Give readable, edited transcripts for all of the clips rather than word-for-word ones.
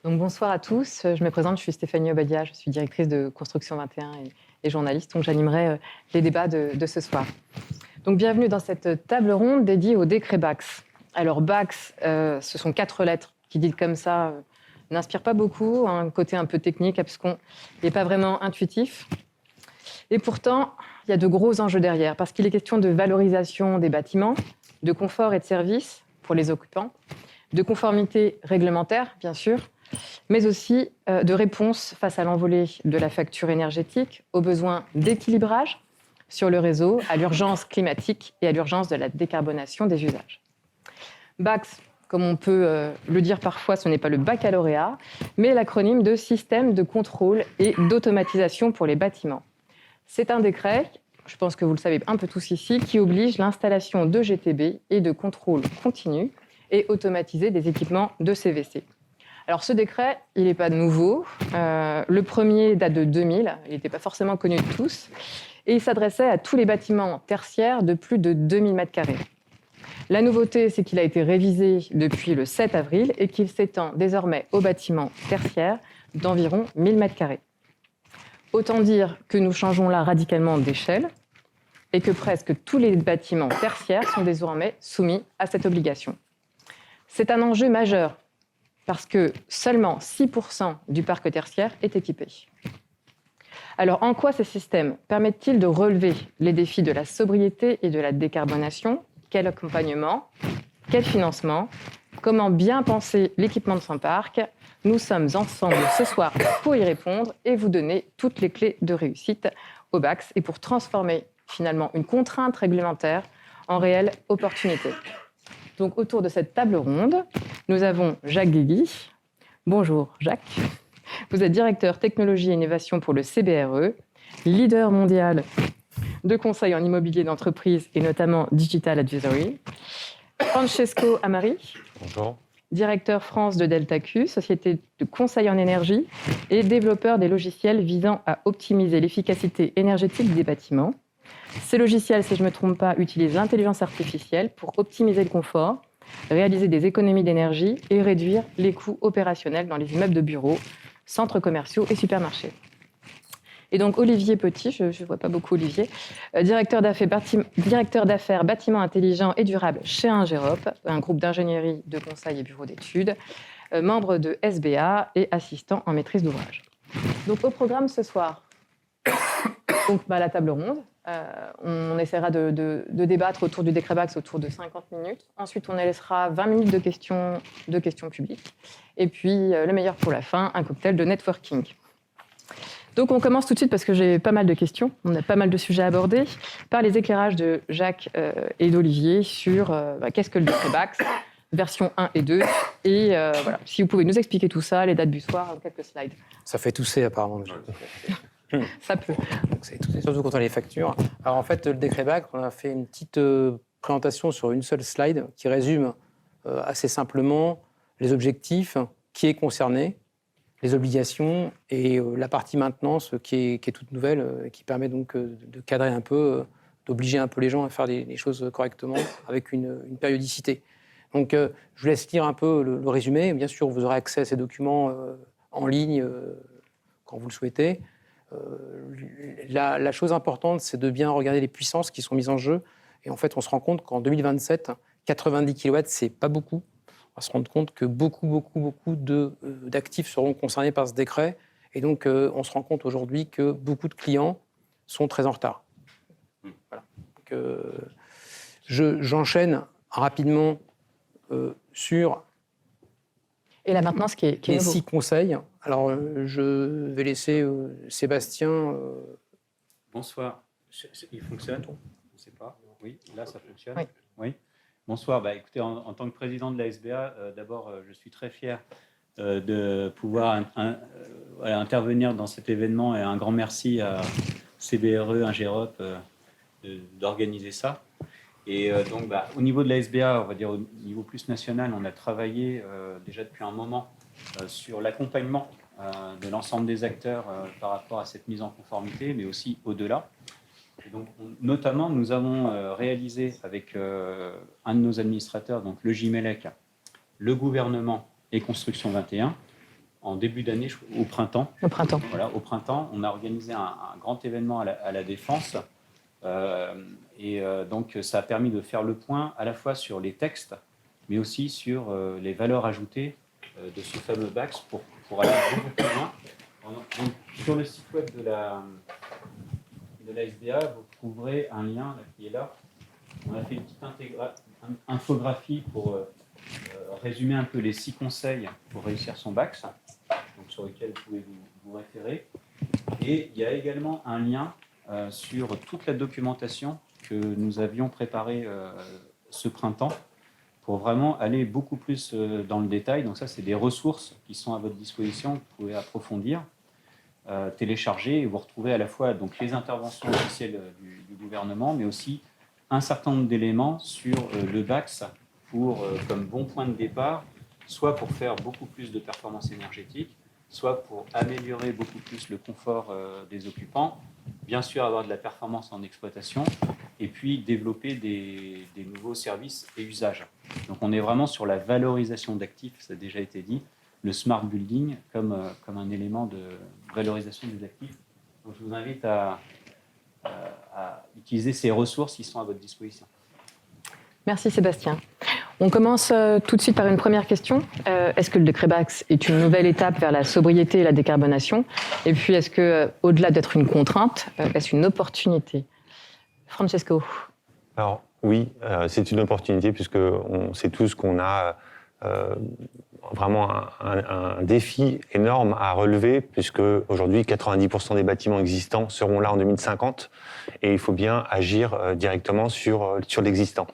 Donc, bonsoir à tous, je me présente, je suis Stéphanie Obadia, je suis directrice de Construction 21 et journaliste, donc j'animerai les débats de ce soir. Donc bienvenue dans cette table ronde dédiée au décret Bax. Alors Bax, ce sont 4 lettres qui, dites comme ça, n'inspirent pas beaucoup, un côté un peu technique, abscon, et pas vraiment intuitif. Et pourtant, il y a de gros enjeux derrière, parce qu'il est question de valorisation des bâtiments, de confort et de services pour les occupants, de conformité réglementaire, bien sûr, mais aussi de réponse face à l'envolée de la facture énergétique, aux besoins d'équilibrage sur le réseau, à l'urgence climatique et à l'urgence de la décarbonation des usages. Bax, comme on peut le dire parfois, ce n'est pas le baccalauréat, mais l'acronyme de Système de contrôle et d'automatisation pour les bâtiments. C'est un décret, je pense que vous le savez un peu tous ici, qui oblige l'installation de GTB et de contrôle continu et automatisé des équipements de CVC. Alors ce décret, il n'est pas nouveau. Le premier date de 2000, il n'était pas forcément connu de tous, et il s'adressait à tous les bâtiments tertiaires de plus de 2000 m². La nouveauté, c'est qu'il a été révisé depuis le 7 avril et qu'il s'étend désormais aux bâtiments tertiaires d'environ 1000 m². Autant dire que nous changeons là radicalement d'échelle et que presque tous les bâtiments tertiaires sont désormais soumis à cette obligation. C'est un enjeu majeur parce que seulement 6% du parc tertiaire est équipé. Alors, en quoi ces systèmes permettent-ils de relever les défis de la sobriété et de la décarbonation? Quel accompagnement? Quel financement? Comment bien penser l'équipement de son parc? Nous sommes ensemble ce soir pour y répondre et vous donner toutes les clés de réussite au Bax et pour transformer finalement une contrainte réglementaire en réelle opportunité. Donc, autour de cette table ronde, nous avons Jacques Guigui. Bonjour Jacques. Vous êtes directeur technologie et innovation pour le CBRE, leader mondial de conseil en immobilier d'entreprise et notamment Digital Advisory. Francesco Amari. Bonjour. Directeur France de DeltaQ, société de conseil en énergie et développeur des logiciels visant à optimiser l'efficacité énergétique des bâtiments. Ces logiciels, si je ne me trompe pas, utilisent l'intelligence artificielle pour optimiser le confort, réaliser des économies d'énergie et réduire les coûts opérationnels dans les immeubles de bureaux, centres commerciaux et supermarchés. Et donc Olivier Petit, je ne vois pas beaucoup Olivier, directeur d'affaires bâtiments intelligents et durables chez Ingerop, un groupe d'ingénierie, de conseil et bureau d'études, membre de SBA et assistant en maîtrise d'ouvrage. Donc au programme ce soir, donc, la table ronde. On essaiera de débattre autour du décret Bax autour de 50 minutes. Ensuite, on laissera 20 minutes de questions publiques. Et puis, le meilleur pour la fin, un cocktail de networking. Donc, on commence tout de suite parce que j'ai pas mal de questions. On a pas mal de sujets à aborder par les éclairages de Jacques et d'Olivier sur qu'est-ce que le décret Bax, version 1 et 2. Et voilà, si vous pouvez nous expliquer tout ça, les dates butoirs, quelques slides. Ça fait tousser apparemment. Ça peut. Donc c'est tousser, surtout quand on a les factures. Alors en fait, le décret Bax, on a fait une petite présentation sur une seule slide qui résume assez simplement les objectifs, qui est concerné, les obligations et la partie maintenance qui est toute nouvelle, qui permet donc de cadrer un peu, d'obliger un peu les gens à faire les choses correctement avec une périodicité. Donc je vous laisse lire un peu le résumé. Bien sûr, vous aurez accès à ces documents en ligne quand vous le souhaitez. La chose importante, c'est de bien regarder les puissances qui sont mises en jeu. Et en fait, on se rend compte qu'en 2027, 90 kW, c'est pas beaucoup. On va se rendre compte que beaucoup d'actifs seront concernés par ce décret. Et donc, on se rend compte aujourd'hui que beaucoup de clients sont très en retard. Voilà. Donc, j'enchaîne rapidement sur et la maintenance qui est les nouveau. 6 conseils. Alors, je vais laisser Sébastien. Bonsoir. Il fonctionne? Je ne sais pas. Oui, là, ça fonctionne. Oui. Bonsoir. Écoutez, en tant que président de la SBA, d'abord, je suis très fier de pouvoir intervenir dans cet événement, et un grand merci à CBRE, Ingérop, d'organiser ça. Et donc, au niveau de la SBA, on va dire au niveau plus national, on a travaillé déjà depuis un moment sur l'accompagnement de l'ensemble des acteurs par rapport à cette mise en conformité, mais aussi au-delà. Et donc, notamment, nous avons réalisé avec un de nos administrateurs, donc le JMELEC, le gouvernement et Construction 21, en début d'année, au printemps. Au printemps. Voilà, au printemps, on a organisé un grand événement à la Défense. Donc, ça a permis de faire le point à la fois sur les textes, mais aussi sur les valeurs ajoutées de ce fameux BACS pour aller beaucoup plus loin. Donc, sur le site web de la SBA, vous trouverez un lien qui est là. On a fait une petite infographie pour résumer un peu les 6 conseils pour réussir son BACS, donc sur lesquels vous pouvez vous référer. Et il y a également un lien sur toute la documentation que nous avions préparée ce printemps pour vraiment aller beaucoup plus dans le détail. Donc ça, c'est des ressources qui sont à votre disposition, que vous pouvez approfondir, télécharger, et vous retrouvez à la fois donc, les interventions officielles du gouvernement, mais aussi un certain nombre d'éléments sur le BACS comme bon point de départ, soit pour faire beaucoup plus de performance énergétique, soit pour améliorer beaucoup plus le confort des occupants, bien sûr avoir de la performance en exploitation, et puis développer des nouveaux services et usages. Donc on est vraiment sur la valorisation d'actifs, ça a déjà été dit, le smart building comme un élément de valorisation des actifs. Donc je vous invite à utiliser ces ressources qui sont à votre disposition. Merci Sébastien. On commence tout de suite par une première question. Est-ce que le décret BACS est une nouvelle étape vers la sobriété et la décarbonation ? Et puis, est-ce que, au-delà d'être une contrainte, est-ce une opportunité ? Francesco. Alors oui, c'est une opportunité puisqu'on sait tous qu'on a vraiment un défi énorme à relever puisque aujourd'hui 90% des bâtiments existants seront là en 2050 et il faut bien agir directement sur l'existant.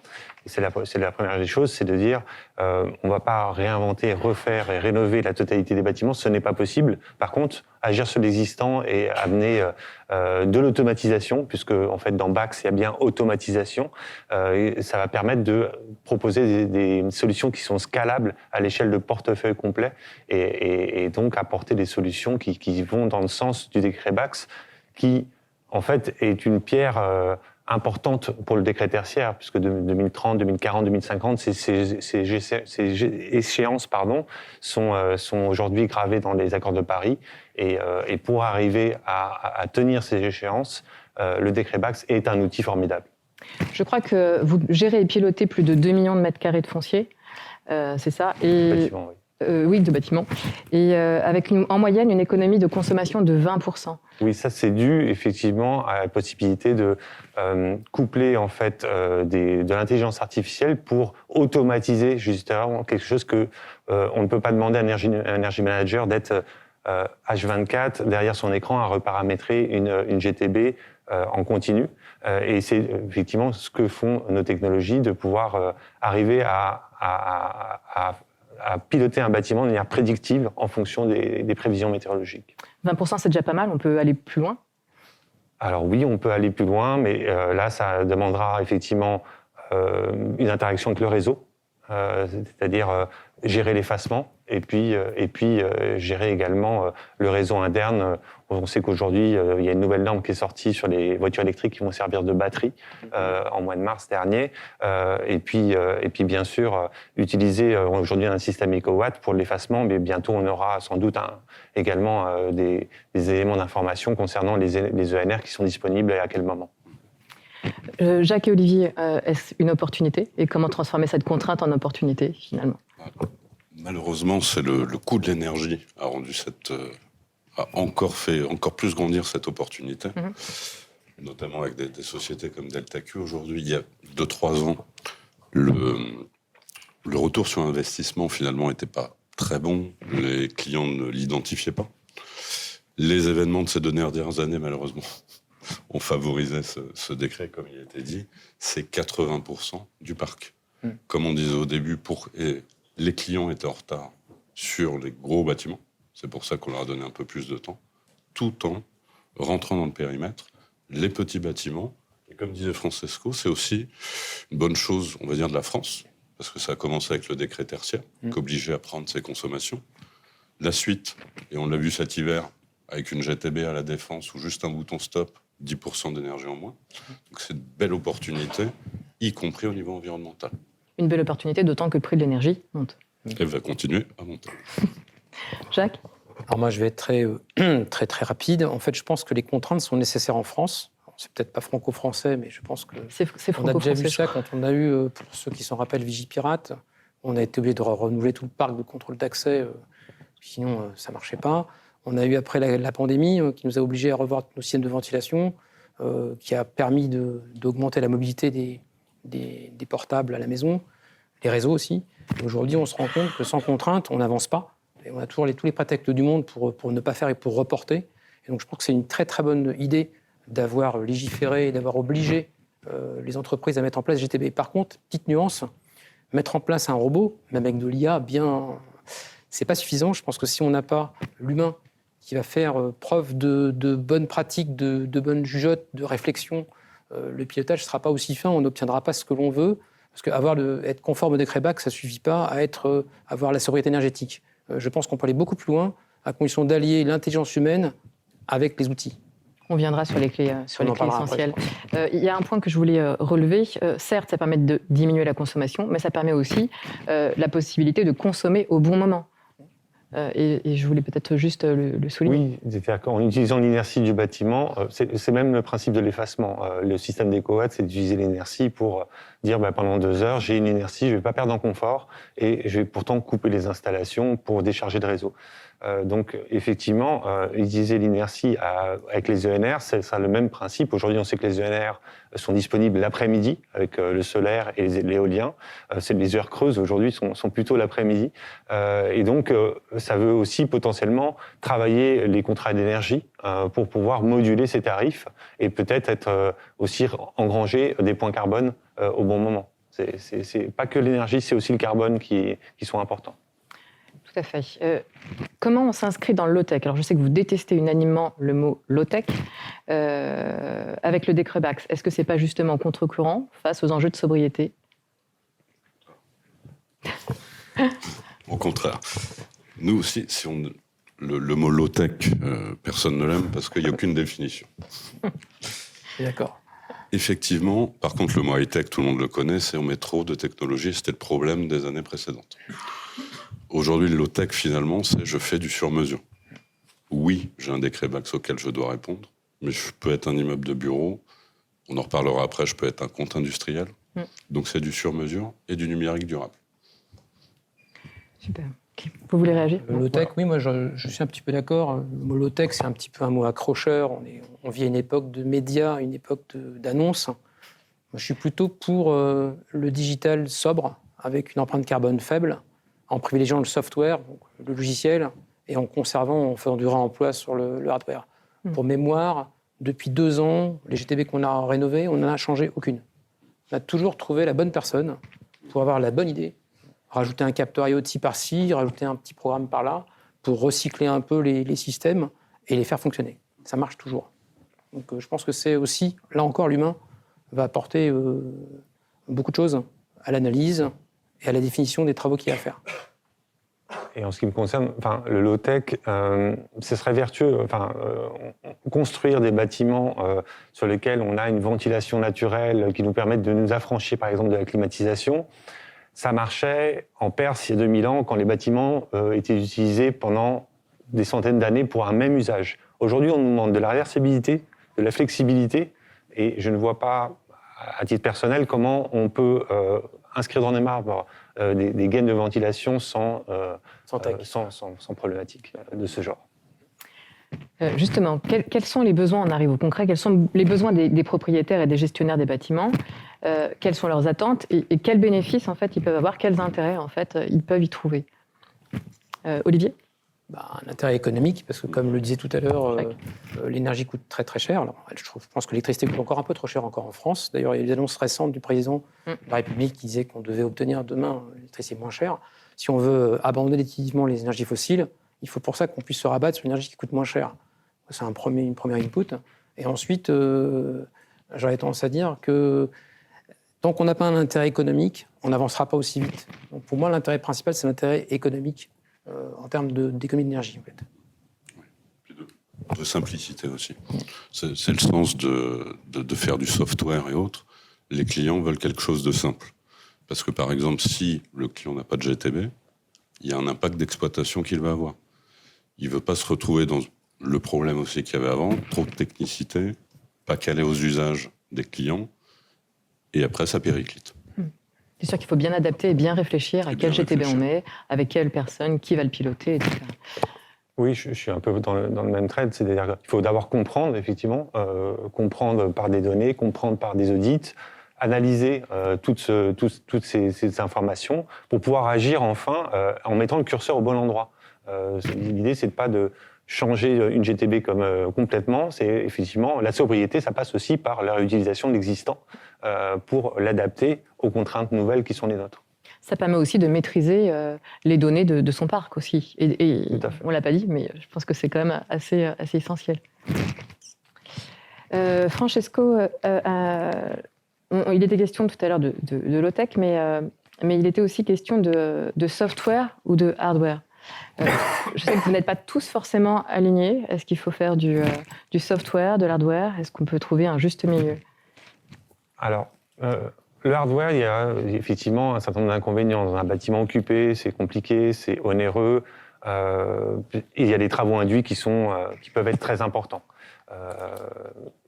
C'est la première des choses, c'est de dire on ne va pas réinventer, refaire et rénover la totalité des bâtiments, ce n'est pas possible. Par contre, agir sur l'existant et amener de l'automatisation, puisque en fait dans BACS il y a bien automatisation, et ça va permettre de proposer des solutions qui sont scalables à l'échelle de portefeuille complet et donc apporter des solutions qui vont dans le sens du décret BACS, qui en fait est une pierre importante pour le décret tertiaire, puisque 2030, 2040, 2050, ces échéances sont aujourd'hui gravées dans les accords de Paris. Et pour arriver à tenir ces échéances, le décret BACS est un outil formidable. Je crois que vous gérez et pilotez plus de 2 millions de mètres carrés de foncier, c'est ça ? Bâtiment, oui. Oui, de bâtiments. Et avec en moyenne une économie de consommation de 20%. Oui, ça c'est dû effectivement à la possibilité de coupler en fait de l'intelligence artificielle pour automatiser justement quelque chose que on ne peut pas demander à un energy manager d'être H24 derrière son écran à reparamétrer une GTB en continu. Et c'est effectivement ce que font nos technologies, de pouvoir arriver à piloter un bâtiment de manière prédictive en fonction des prévisions météorologiques. 20%, c'est déjà pas mal, on peut aller plus loin ? Alors oui, on peut aller plus loin, mais là, ça demandera effectivement une interaction avec le réseau, c'est-à-dire gérer l'effacement et puis gérer également le réseau interne. On sait qu'aujourd'hui, il y a une nouvelle norme qui est sortie sur les voitures électriques qui vont servir de batterie en mois de mars dernier. Et puis bien sûr, utiliser aujourd'hui un système EcoWatt pour l'effacement, mais bientôt on aura sans doute également des éléments d'information concernant les ENR qui sont disponibles et à quel moment. Jacques et Olivier, est-ce une opportunité ? Et comment transformer cette contrainte en opportunité, finalement ? Malheureusement, c'est le coût de l'énergie a encore plus grandir cette opportunité, notamment avec des sociétés comme Delta Q. Aujourd'hui, il y a 2-3 ans, le retour sur investissement, finalement, n'était pas très bon. Les clients ne l'identifiaient pas. Les événements de ces 2 dernières années, malheureusement, ont favorisé ce décret, comme il a été dit. C'est 80% du parc. Comme on disait au début, les clients étaient en retard sur les gros bâtiments. C'est pour ça qu'on leur a donné un peu plus de temps, tout en rentrant dans le périmètre les petits bâtiments. Et comme disait Francesco, c'est aussi une bonne chose, on va dire, de la France, parce que ça a commencé avec le décret tertiaire, qui obligeait à prendre ses consommations. La suite, et on l'a vu cet hiver, avec une GTB à la Défense, ou juste un bouton stop, 10% d'énergie en moins. Donc c'est une belle opportunité, y compris au niveau environnemental. Une belle opportunité, d'autant que le prix de l'énergie monte. Elle va continuer à monter. Jacques ? Alors moi, je vais être très rapide. En fait, je pense que les contraintes sont nécessaires en France. C'est peut-être pas franco-français, mais je pense que C'est on a déjà vu franco-français. ça quand on a eu, pour ceux qui s'en rappellent, Vigipirate. On a été obligé de renouveler tout le parc de contrôle d'accès, sinon ça marchait pas. On a eu après la pandémie qui nous a obligés à revoir nos systèmes de ventilation, qui a permis d'augmenter la mobilité des portables à la maison, les réseaux aussi. Et aujourd'hui, on se rend compte que sans contrainte, on n'avance pas. Et on a toujours tous les prétextes du monde pour ne pas faire et pour reporter. Et donc je pense que c'est une très très bonne idée d'avoir légiféré et d'avoir obligé les entreprises à mettre en place GTB. Par contre, petite nuance, mettre en place un robot, même avec de l'IA, c'est pas suffisant. Je pense que si on n'a pas l'humain qui va faire preuve de bonnes pratiques, de bonnes jugeotes, de réflexion, le pilotage ne sera pas aussi fin, on n'obtiendra pas ce que l'on veut. Parce qu'être conforme au décret BAC, ça ne suffit pas à avoir la sobriété énergétique. Je pense qu'on peut aller beaucoup plus loin, à condition d'allier l'intelligence humaine avec les outils. On viendra sur les clés, On en parlera essentielles. après, Il y a un point que je voulais relever. Certes, ça permet de diminuer la consommation, mais ça permet aussi la possibilité de consommer au bon moment. Et je voulais peut-être juste le souligner. Oui, c'est-à-dire qu'en utilisant l'inertie du bâtiment, c'est même le principe de l'effacement. Le système d'EcoWatt, c'est d'utiliser l'inertie pour dire pendant 2 heures, j'ai une inertie, je ne vais pas perdre en confort et je vais pourtant couper les installations pour décharger le réseau. Donc effectivement, utiliser l'inertie avec les ENR, ça a le même principe. Aujourd'hui, on sait que les ENR sont disponibles l'après-midi avec le solaire et l'éolien. Les heures creuses aujourd'hui sont plutôt l'après-midi. Et donc, ça veut aussi potentiellement travailler les contrats d'énergie pour pouvoir moduler ces tarifs et peut-être aussi engranger des points carbone au bon moment. C'est pas que l'énergie, c'est aussi le carbone qui sont importants. Tout à fait. Comment on s'inscrit dans le low-tech ? Alors, je sais que vous détestez unanimement le mot low-tech. Avec le décret BAC, est-ce que ce n'est pas justement contre-courant face aux enjeux de sobriété ? Au contraire. Nous aussi, le mot low-tech, personne ne l'aime parce qu'il n'y a aucune définition. D'accord. Effectivement, par contre, le mot high-tech, tout le monde le connaît, c'est on met trop de technologie, c'était le problème des années précédentes. Aujourd'hui, le low-tech, finalement, c'est je fais du sur-mesure. Oui, j'ai un décret BAC auquel je dois répondre, mais je peux être un immeuble de bureau, on en reparlera après, je peux être un compte industriel. Donc c'est du sur-mesure et du numérique durable. Super. Vous voulez réagir ? Le low-tech, oui, moi je suis un petit peu d'accord. Le mot low-tech, c'est un petit peu un mot accrocheur. On vit à une époque de médias, une époque d'annonces. Moi, je suis plutôt pour le digital sobre, avec une empreinte carbone faible, en privilégiant le software, donc le logiciel, et en conservant, en faisant du réemploi sur le hardware. Pour mémoire, depuis 2 ans, les GTB qu'on a rénovés, on n'en a changé aucune. On a toujours trouvé la bonne personne pour avoir la bonne idée, rajouter un capteur IoT par-ci, rajouter un petit programme par-là, pour recycler un peu les systèmes et les faire fonctionner. Ça marche toujours. Donc je pense que c'est aussi, là encore, l'humain va apporter beaucoup de choses à l'analyse et à la définition des travaux qu'il y a à faire. Et en ce qui me concerne, le low-tech, ce serait vertueux. Construire des bâtiments sur lesquels on a une ventilation naturelle qui nous permettent de nous affranchir, par exemple, de la climatisation, ça marchait en Perse il y a 2000 ans, quand les bâtiments étaient utilisés pendant des centaines d'années pour un même usage. Aujourd'hui, on nous demande de la réversibilité, de la flexibilité, et je ne vois pas, à titre personnel, comment on peut inscrire dans les marbres des gaines de ventilation sans problématique de ce genre. Justement, quels sont les besoins, on arrive au concret, quels sont les besoins des propriétaires et des gestionnaires des bâtiments, quelles sont leurs attentes et quels bénéfices en fait, ils peuvent avoir, quels intérêts en fait, ils peuvent y trouver. Olivier ? Un intérêt économique, parce que comme le disait tout à l'heure, l'énergie coûte très très cher. Alors, je pense que l'électricité coûte encore un peu trop cher encore en France. D'ailleurs, il y a eu des annonces récentes du président de la République qui disait qu'on devait obtenir demain l'électricité moins chère. Si on veut abandonner définitivement les énergies fossiles, il faut pour ça qu'on puisse se rabattre sur une énergie qui coûte moins cher. C'est une première input. Et ensuite, j'aurais tendance à dire que tant qu'on n'a pas un intérêt économique, on n'avancera pas aussi vite. Donc pour moi, l'intérêt principal, c'est l'intérêt économique en termes d'économie d'énergie. En fait. Puis de simplicité aussi. C'est le sens de faire du software et autres. Les clients veulent quelque chose de simple. Parce que par exemple, si le client n'a pas de GTB, il y a un impact d'exploitation qu'il va avoir. Il ne veut pas se retrouver dans le problème aussi qu'il y avait avant, trop de technicité, pas calé aux usages des clients, et après ça périclite. C'est sûr qu'il faut bien adapter et bien réfléchir à quel GTB on met, avec quelle personne, qui va le piloter, etc. Oui, je suis un peu dans le même trade, c'est-à-dire qu'il faut d'abord comprendre, effectivement, comprendre par des données, comprendre par des audits, analyser toutes ces informations pour pouvoir agir enfin en mettant le curseur au bon endroit. L'idée, c'est pas de changer une GTB complètement, c'est effectivement la sobriété, ça passe aussi par la réutilisation de l'existant pour l'adapter aux contraintes nouvelles qui sont les nôtres. Ça permet aussi de maîtriser les données de son parc aussi. Et on ne l'a pas dit, mais je pense que c'est quand même assez essentiel. Francesco, il était question tout à l'heure de low-tech, mais il était aussi question de software ou de hardware. Je sais que vous n'êtes pas tous forcément alignés. Est-ce qu'il faut faire du software, de l'hardware? Est-ce qu'on peut trouver un juste milieu? Alors, le hardware, il y a effectivement un certain nombre d'inconvénients. Dans un bâtiment occupé, c'est compliqué, c'est onéreux. Il y a des travaux induits qui peuvent être très importants.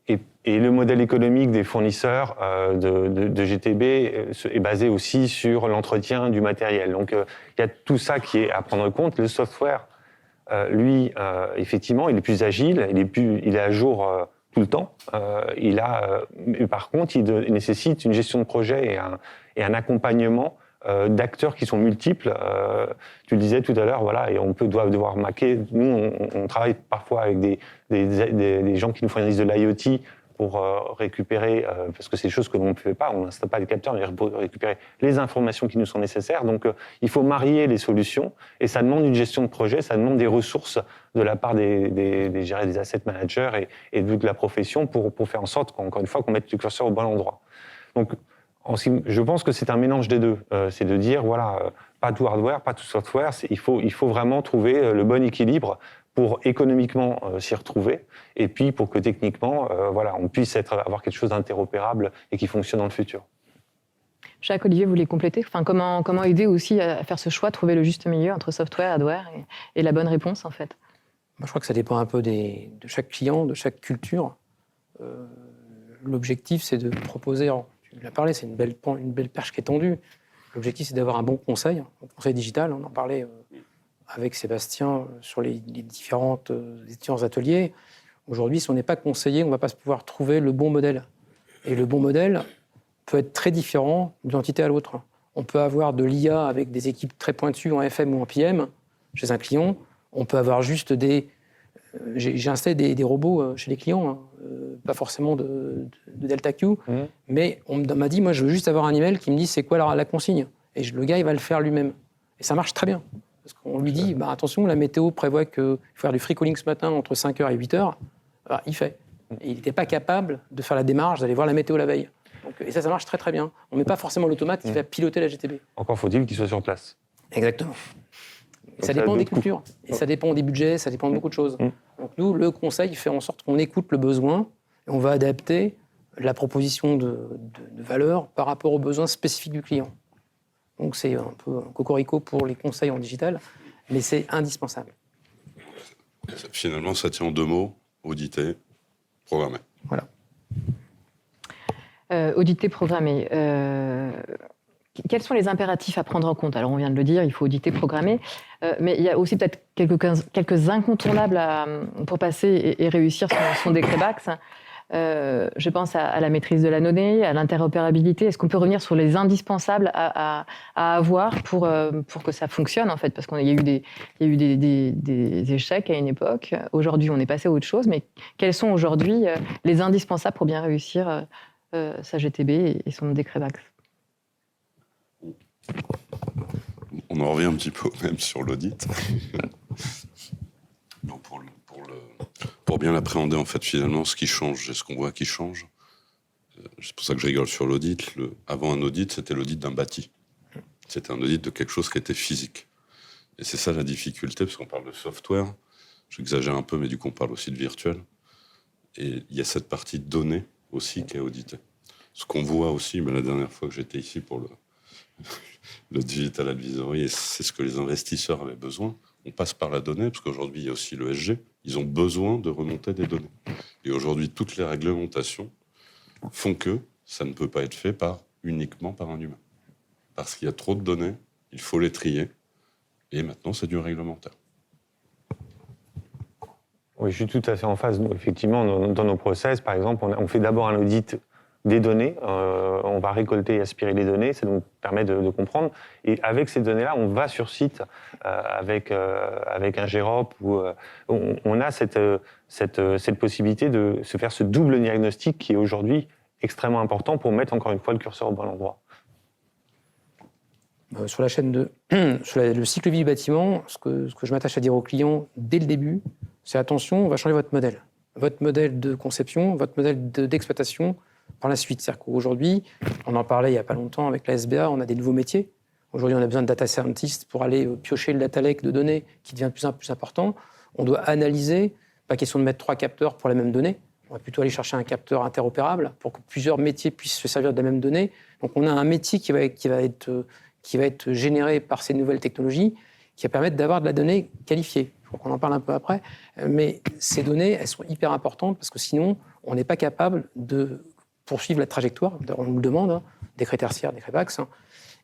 Et le modèle économique des fournisseurs de GTB est basé aussi sur l'entretien du matériel. Donc, il y a tout ça qui est à prendre en compte. Le software, lui, effectivement, il est plus agile, il est à jour tout le temps. Par contre, il nécessite une gestion de projet et un accompagnement d'acteurs qui sont multiples. Tu le disais tout à l'heure, voilà, et doit devoir maquer. Nous, on travaille parfois avec des gens qui nous fournissent de l'IoT pour récupérer, parce que c'est des choses que l'on ne fait pas, on n'installe pas les capteurs, mais pour récupérer les informations qui nous sont nécessaires. Donc, il faut marier les solutions, et ça demande une gestion de projet, ça demande des ressources de la part des asset managers et de la profession pour faire en sorte, encore une fois, qu'on mette le curseur au bon endroit. Donc, je pense que c'est un mélange des deux. C'est de dire, voilà, pas tout hardware, pas tout software. Il faut vraiment trouver le bon équilibre pour économiquement s'y retrouver, et puis pour que techniquement, voilà, on puisse avoir quelque chose d'interopérable et qui fonctionne dans le futur. Jacques, Olivier, vous voulez compléter? Enfin, comment aider aussi à faire ce choix, trouver le juste milieu entre software, hardware et la bonne réponse, en fait? Moi, je crois que ça dépend un peu de chaque client, de chaque culture. L'objectif, c'est de proposer... Tu l'as parlé, c'est une belle perche qui est tendue. L'objectif, c'est d'avoir un bon conseil, un conseil digital. On en parlait avec Sébastien sur les différents ateliers. Aujourd'hui, si on n'est pas conseillé, on ne va pas pouvoir trouver le bon modèle. Et le bon modèle peut être très différent d'une entité à l'autre. On peut avoir de l'IA avec des équipes très pointues en FM ou en PM chez un client. On peut avoir juste j'ai installé des robots chez les clients, pas forcément de DeltaQ, mais on m'a dit, moi, je veux juste avoir un email qui me dit c'est quoi la consigne. Et le gars, il va le faire lui-même. Et ça marche très bien. Parce qu'on lui dit, attention, la météo prévoit qu'il faut faire du free calling ce matin entre 5h et 8h. Il fait. Et il n'était pas capable de faire la démarche d'aller voir la météo la veille. Et ça marche très très bien. On ne met pas forcément l'automate qui va piloter la GTB. Encore faut-il qu'il soit sur place. Exactement. Et ça dépend des cultures, et ça dépend des budgets, ça dépend de beaucoup de choses. Donc nous, le conseil fait en sorte qu'on écoute le besoin et on va adapter la proposition de valeur par rapport aux besoins spécifiques du client. Donc c'est un peu un cocorico pour les conseils en digital, mais c'est indispensable. Finalement, ça tient en deux mots, auditer, programmer. Voilà. Auditer, programmer. Quels sont les impératifs à prendre en compte? Alors, on vient de le dire, il faut auditer, programmer, mais il y a aussi peut-être quelques incontournables pour passer et réussir son décret BACS. Je pense à la maîtrise de la donnée, à l'interopérabilité. Est-ce qu'on peut revenir sur les indispensables à avoir pour que ça fonctionne, en fait? Parce qu'il y a eu des échecs à une époque. Aujourd'hui, on est passé à autre chose, mais quels sont aujourd'hui les indispensables pour bien réussir sa GTB et son décret BACS? on en revient un petit peu même sur l'audit. Non, pour bien l'appréhender, en fait, finalement, ce qui change et ce qu'on voit qui change, c'est pour ça que je rigole sur l'audit. Avant un audit, c'était l'audit d'un bâti. C'était un audit de quelque chose qui était physique. Et c'est ça la difficulté, parce qu'on parle de software. J'exagère un peu, mais du coup, on parle aussi de virtuel. Et il y a cette partie de données aussi qui est auditée. Ce qu'on voit aussi, la dernière fois que j'étais ici pour le Digital Advisory, et c'est ce que les investisseurs avaient besoin, on passe par la donnée, parce qu'aujourd'hui, il y a aussi l'ESG. Ils ont besoin de remonter des données. Et aujourd'hui, toutes les réglementations font que ça ne peut pas être fait uniquement par un humain. Parce qu'il y a trop de données, il faut les trier, et maintenant, c'est du réglementaire. Oui, je suis tout à fait en phase. Effectivement, dans nos process, par exemple, on fait d'abord un audit des données. On va récolter et aspirer les données. Ça nous permet de comprendre. Et avec ces données-là, on va sur site avec un GEROP où on a cette possibilité de se faire ce double diagnostic qui est aujourd'hui extrêmement important pour mettre encore une fois le curseur au bon endroit. Sur la chaîne sur le cycle de vie du bâtiment, ce que je m'attache à dire aux clients dès le début, c'est attention, on va changer votre modèle. Votre modèle de conception, votre modèle d'exploitation par la suite. C'est-à-dire qu'aujourd'hui, on en parlait il n'y a pas longtemps avec la SBA, on a des nouveaux métiers. Aujourd'hui, on a besoin de data scientists pour aller piocher le data lake de données qui devient de plus en plus important. On doit analyser, pas question de mettre 3 capteurs pour la même donnée. On va plutôt aller chercher un capteur interopérable pour que plusieurs métiers puissent se servir de la même donnée. Donc on a un métier qui va être généré par ces nouvelles technologies qui va permettre d'avoir de la donnée qualifiée. Il faut qu'on en parle un peu après. Mais ces données, elles sont hyper importantes parce que sinon, on n'est pas capable de poursuivre la trajectoire. On nous le demande, décret tertiaire, décret BACS.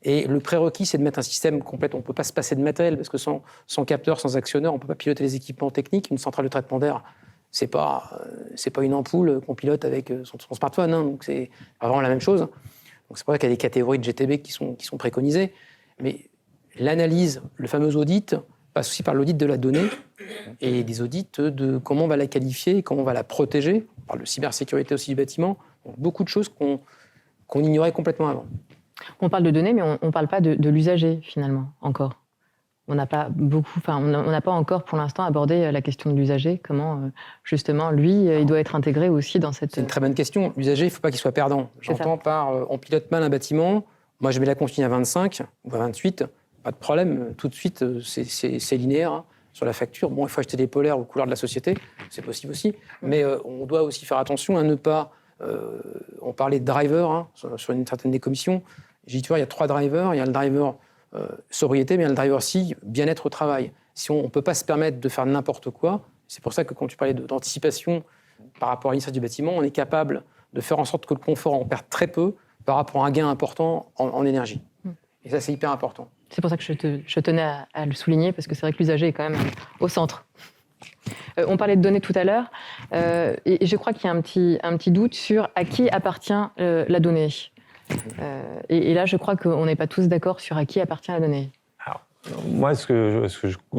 Et le prérequis, c'est de mettre un système complet. On ne peut pas se passer de matériel parce que sans capteur, sans actionneur, on ne peut pas piloter les équipements techniques. Une centrale de traitement d'air, c'est pas une ampoule qu'on pilote avec son smartphone. Donc c'est vraiment la même chose. Donc c'est pour ça qu'il y a des catégories de GTB qui sont préconisées. Mais l'analyse, le fameux audit, passe aussi par l'audit de la donnée et des audits de comment on va la qualifier, comment on va la protéger. On parle de cybersécurité aussi du bâtiment. Donc beaucoup de choses qu'on ignorait complètement avant. On parle de données, mais on ne parle pas de l'usager, finalement, encore. On n'a pas encore, pour l'instant, abordé la question de l'usager. Comment, justement, lui, il doit être intégré aussi dans cette... C'est une très bonne question. L'usager, il ne faut pas qu'il soit perdant. J'entends on pilote mal un bâtiment, moi je mets la consigne à 25 ou à 28, pas de problème, tout de suite, c'est linéaire. Sur la facture, il faut acheter des polaires aux couleurs de la société, c'est possible aussi. Mais on doit aussi faire attention à ne pas... on parlait de driver sur une certaine des commissions. J'ai dit, tu vois, il y a 3 drivers. Il y a le driver sobriété, mais il y a le driver si bien-être au travail. Si on ne peut pas se permettre de faire n'importe quoi, c'est pour ça que quand tu parlais d'anticipation par rapport à l'initiative du bâtiment, on est capable de faire en sorte que le confort en perde très peu par rapport à un gain important en énergie. Et ça, c'est hyper important. C'est pour ça que je tenais à le souligner, parce que c'est vrai que l'usager est quand même au centre. On parlait de données tout à l'heure, et je crois qu'il y a un petit doute sur à qui appartient la donnée. Et là, je crois qu'on n'est pas tous d'accord sur à qui appartient la donnée. Alors, moi, ce que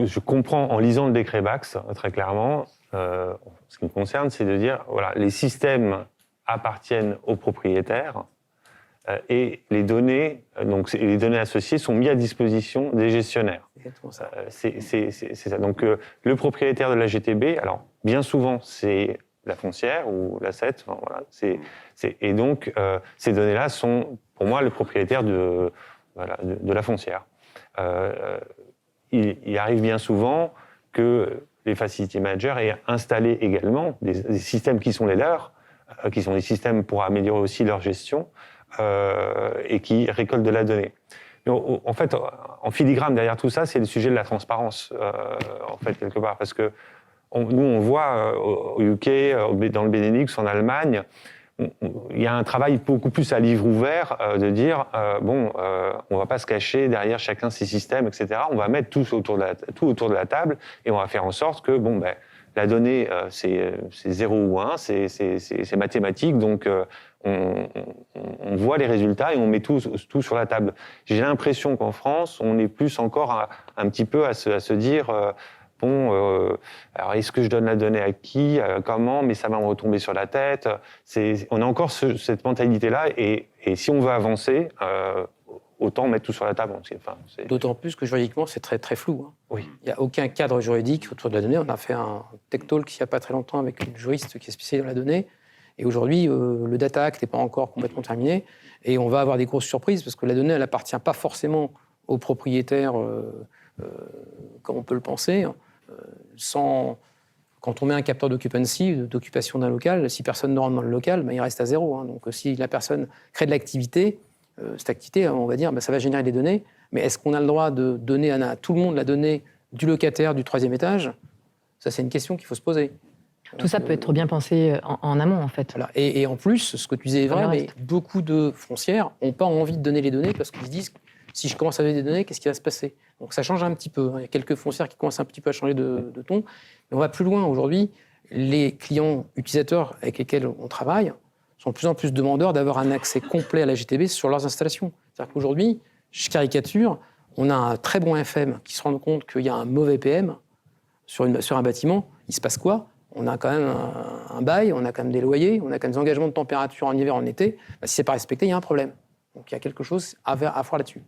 je comprends en lisant le décret BACS, très clairement, ce qui me concerne, c'est de dire, voilà, les systèmes appartiennent aux propriétaires et les données associées sont mises à disposition des gestionnaires. C'est ça. Donc, le propriétaire de la GTB, alors, bien souvent, c'est la foncière ou l'asset, voilà, et donc ces données-là sont, pour moi, le propriétaire de la foncière. Il arrive bien souvent que les facility managers aient installé également des systèmes qui sont les leurs, qui sont des systèmes pour améliorer aussi leur gestion et qui récoltent de la donnée. Mais en fait, en filigrane derrière tout ça, c'est le sujet de la transparence, en fait, quelque part, parce que nous, on voit au UK, dans le Benelux, en Allemagne, il y a un travail beaucoup plus à livre ouvert de dire on ne va pas se cacher derrière chacun ses systèmes, etc. On va mettre tout autour de la table et on va faire en sorte que la donnée, c'est 0 ou 1, c'est mathématique, donc on voit les résultats et on met tout sur la table. J'ai l'impression qu'en France, on est plus encore un petit peu à se dire... alors est-ce que je donne la donnée à qui, comment, mais ça va me retomber sur la tête. On a encore cette mentalité-là, et si on veut avancer, autant mettre tout sur la table. D'autant plus que juridiquement, c'est très, très flou. Hein. Oui. Il n'y a aucun cadre juridique autour de la donnée. On a fait un tech talk il n'y a pas très longtemps avec une juriste qui est spécialisée dans la donnée. Et aujourd'hui, le Data Act n'est pas encore complètement terminé. Et on va avoir des grosses surprises parce que la donnée, elle n'appartient pas forcément aux propriétaires comme on peut le penser. Quand on met un capteur d'occupancy, d'occupation d'un local, si personne ne rentre dans le local, il reste à zéro. Hein. Donc si la personne crée de l'activité, cette activité, on va dire, ça va générer des données. Mais est-ce qu'on a le droit de donner à tout le monde la donnée du locataire du 3e étage ? Ça, c'est une question qu'il faut se poser. Tout ça peut être bien pensé en amont, en fait. Voilà. Et en plus, ce que tu disais est vrai, mais beaucoup de foncières n'ont pas envie de donner les données parce qu'ils se disent si je commence à donner des données, qu'est-ce qui va se passer ? Donc ça change un petit peu. Il y a quelques foncières qui commencent un petit peu à changer de ton. Mais on va plus loin. Aujourd'hui, les clients utilisateurs avec lesquels on travaille sont de plus en plus demandeurs d'avoir un accès complet à la GTB sur leurs installations. C'est-à-dire qu'aujourd'hui, je caricature, on a un très bon FM qui se rend compte qu'il y a un mauvais PM sur un bâtiment. Il se passe quoi ? On a quand même un bail, on a quand même des loyers, on a quand même des engagements de température en hiver, en été. Si ce n'est pas respecté, il y a un problème. Donc il y a quelque chose à faire là-dessus.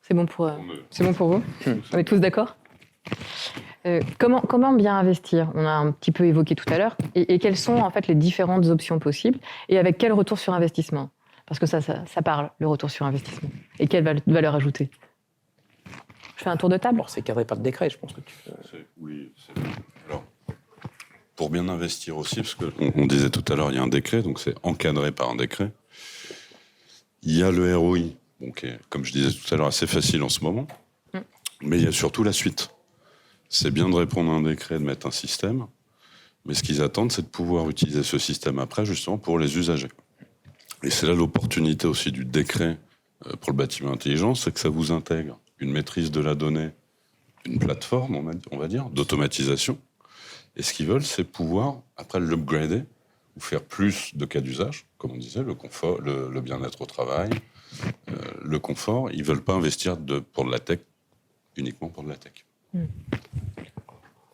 C'est bon pour vous ? On est tous d'accord ? Comment bien investir ? On a un petit peu évoqué tout à l'heure. Et quelles sont en fait les différentes options possibles ? Et avec quel retour sur investissement ? Parce que ça parle, le retour sur investissement. Et quelle valeur ajoutée ? Je fais un tour de table ? Alors, c'est cadré par le décret, je pense que tu peux... Oui, c'est vrai. Alors, pour bien investir aussi, parce qu'on disait tout à l'heure, il y a un décret, donc c'est encadré par un décret. Il y a le ROI, qui est, comme je disais tout à l'heure, assez facile en ce moment. Mais il y a surtout la suite. C'est bien de répondre à un décret, de mettre un système, mais ce qu'ils attendent, c'est de pouvoir utiliser ce système après, justement, pour les usagers. Et c'est là l'opportunité aussi du décret pour le bâtiment intelligent, c'est que ça vous intègre une maîtrise de la donnée, une plateforme, on va dire, d'automatisation. Et ce qu'ils veulent, c'est pouvoir, après l'upgrader, ou faire plus de cas d'usage, comme on disait, le confort, le bien-être au travail, le confort. Ils ne veulent pas investir pour de la tech, uniquement pour de la tech.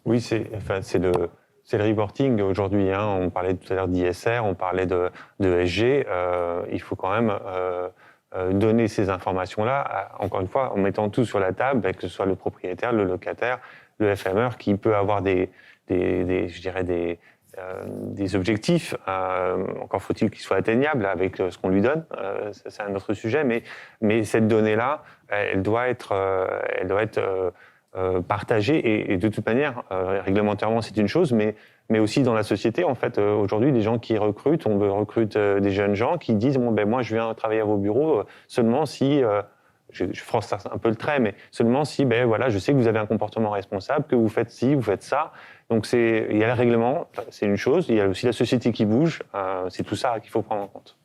Oui, c'est le reporting aujourd'hui. Hein. On parlait tout à l'heure d'ISR, on parlait de SG. Il faut quand même donner ces informations-là, encore une fois, en mettant tout sur la table, que ce soit le propriétaire, le locataire, le FMR, qui peut avoir des objectifs. Encore faut-il qu'ils soient atteignables avec ce qu'on lui donne. C'est un autre sujet, mais cette donnée-là, elle doit être partagée et de toute manière, réglementairement, c'est une chose, mais aussi dans la société, en fait, aujourd'hui, les gens qui recrutent, on recrute des jeunes gens qui disent moi, je viens travailler à vos bureaux seulement si, je froisse un peu le trait, mais seulement si, je sais que vous avez un comportement responsable, que vous faites ci, vous faites ça. Donc, il y a le règlement, c'est une chose, il y a aussi la société qui bouge, c'est tout ça qu'il faut prendre en compte.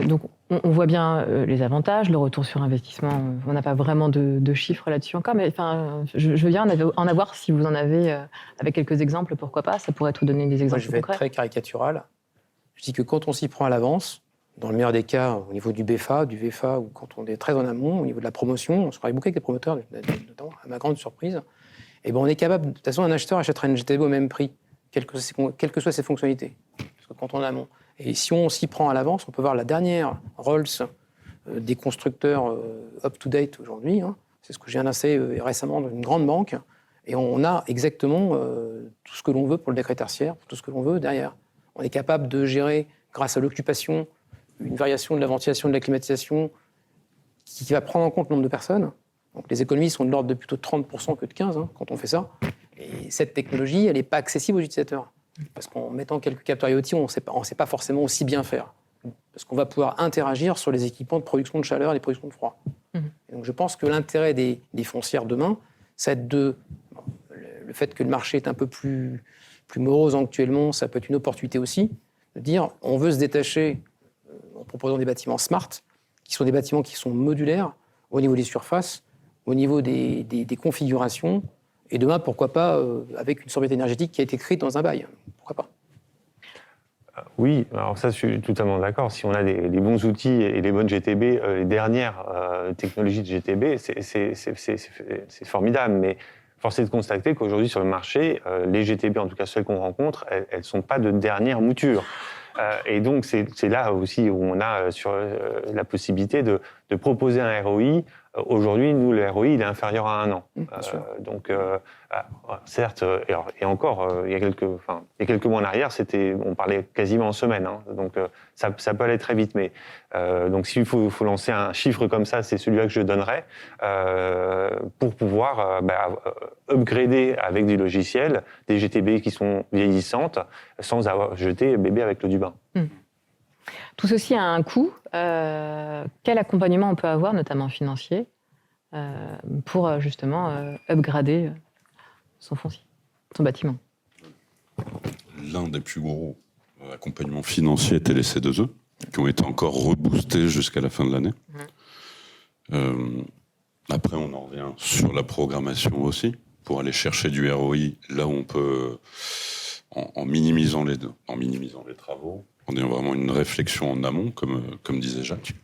Donc, on voit bien les avantages, le retour sur investissement. On n'a pas vraiment de chiffres là-dessus encore, mais je veux bien en avoir si vous en avez avec quelques exemples, pourquoi pas. Ça pourrait te donner des exemples concrets. Je vais être très caricatural. Je dis que quand on s'y prend à l'avance, dans le meilleur des cas, au niveau du BFA, du VFA, ou quand on est très en amont, au niveau de la promotion, on se travaille beaucoup avec des promoteurs, notamment, à ma grande surprise, et on est capable, de toute façon, un acheteur achètera une GTB au même prix, quelles que soient ses fonctionnalités. Parce que quand on est en amont. Et si on s'y prend à l'avance, on peut voir la dernière Rolls des constructeurs up-to-date aujourd'hui. Hein. C'est ce que j'ai annoncé récemment dans une grande banque. Et on a exactement tout ce que l'on veut pour le décret tertiaire, tout ce que l'on veut derrière. On est capable de gérer, grâce à l'occupation, une variation de la ventilation, de la climatisation, qui va prendre en compte le nombre de personnes. Donc les économies sont de l'ordre de plutôt 30% que de 15% quand on fait ça. Et cette technologie, elle n'est pas accessible aux utilisateurs. Parce qu'en mettant quelques capteurs IoT, on ne sait pas forcément aussi bien faire. Parce qu'on va pouvoir interagir sur les équipements de production de chaleur et de production de froid. Et donc je pense que l'intérêt des foncières demain, c'est le fait que le marché est un peu plus morose actuellement, ça peut être une opportunité aussi, de dire on veut se détacher en proposant des bâtiments smart, qui sont des bâtiments qui sont modulaires au niveau des surfaces, au niveau des configurations, et demain, pourquoi pas, avec une sobriété énergétique qui a été créée dans un bail. Pourquoi pas ? Oui, alors ça, je suis totalement d'accord. Si on a les bons outils et les bonnes GTB, les dernières technologies de GTB, c'est formidable. Mais force est de constater qu'aujourd'hui, sur le marché, les GTB, en tout cas celles qu'on rencontre, elles ne sont pas de dernière mouture. Et donc, c'est là aussi où on a sur la possibilité de proposer un ROI. Aujourd'hui, nous, le ROI, il est inférieur à 1 an. Donc, certes, et encore, il y a quelques mois en arrière, on parlait quasiment en semaine. Hein. Donc, ça peut aller très vite. Mais donc, s'il faut lancer un chiffre comme ça, c'est celui-là que je donnerais pour pouvoir upgrader avec du logiciel des GTB qui sont vieillissantes sans avoir jeté bébé avec l'eau du bain. Tout ceci a un coût. Quel accompagnement on peut avoir, notamment financier, pour justement upgrader son foncier, son bâtiment? L'un des plus gros accompagnements financiers était les C2E, qui ont été encore reboostés jusqu'à la fin de l'année. Après, on en revient sur la programmation aussi, pour aller chercher du ROI là où on peut, en minimisant les travaux, en ayant vraiment une réflexion en amont, comme disait Jacques.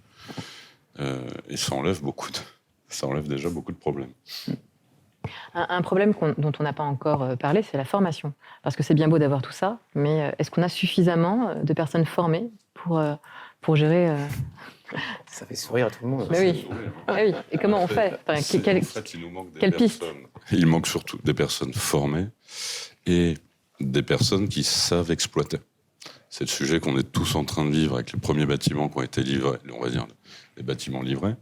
Et ça enlève déjà beaucoup de problèmes. Un problème dont on n'a pas encore parlé, c'est la formation. Parce que c'est bien beau d'avoir tout ça, mais est-ce qu'on a suffisamment de personnes formées pour gérer... Ça fait sourire à tout le monde. Mais oui. Oui. Et comment on fait? En fait, il nous manque des personnes. Il manque surtout des personnes formées et des personnes qui savent exploiter. C'est le sujet qu'on est tous en train de vivre avec les premiers bâtiments qui ont été livrés, on va dire les bâtiments livrés,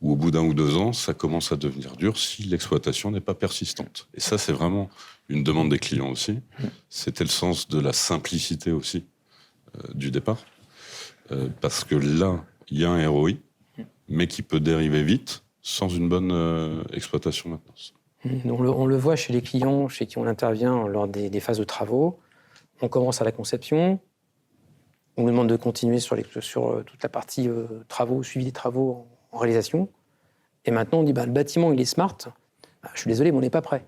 où au bout d'1 ou 2 ans, ça commence à devenir dur si l'exploitation n'est pas persistante. Et ça, c'est vraiment une demande des clients aussi. C'était le sens de la simplicité aussi du départ. Parce que là, il y a un ROI, mais qui peut dériver vite sans une bonne exploitation maintenance. On le voit chez les clients chez qui on intervient lors des phases de travaux. On commence à la conception, on nous demande de continuer sur toute la partie travaux, suivi des travaux en réalisation. Et maintenant, on dit le bâtiment, il est smart. Je suis désolé, mais on n'est pas prêt.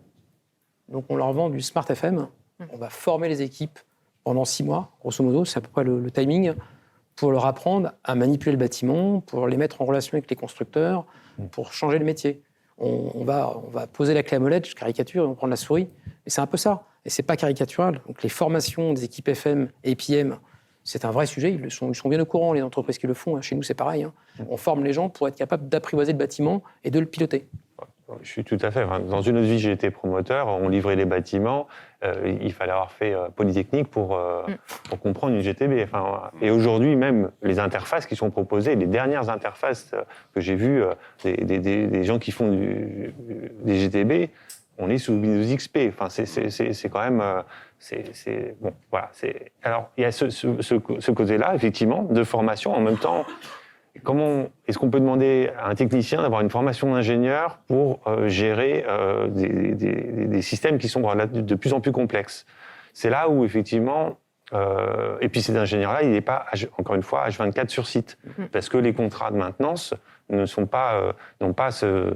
Donc, on leur vend du Smart FM. On va former les équipes pendant 6 mois, grosso modo, c'est à peu près le timing, pour leur apprendre à manipuler le bâtiment, pour les mettre en relation avec les constructeurs, pour changer le métier. On va poser la clé à molette, je caricature, et on prend la souris. Et c'est un peu ça. Et c'est pas caricatural. Donc les formations des équipes FM et PM, c'est un vrai sujet. Ils sont bien au courant, les entreprises qui le font. Chez nous, c'est pareil. On forme les gens pour être capables d'apprivoiser le bâtiment et de le piloter. Je suis tout à fait. Dans une autre vie, j'ai été promoteur. On livrait les bâtiments. Il fallait avoir fait Polytechnique pour comprendre une GTB. Et aujourd'hui, même les interfaces qui sont proposées, les dernières interfaces que j'ai vues, des gens qui font des GTB, on est sous Windows XP. C'est quand même... bon, voilà. Alors, il y a ce côté-là, effectivement, de formation. En même temps, comment est-ce qu'on peut demander à un technicien d'avoir une formation d'ingénieur pour gérer des systèmes qui sont de plus en plus complexes? C'est là où, effectivement... et puis cet ingénieur-là, il n'est pas, encore une fois, H24 sur site. Parce que les contrats de maintenance n'ont pas ce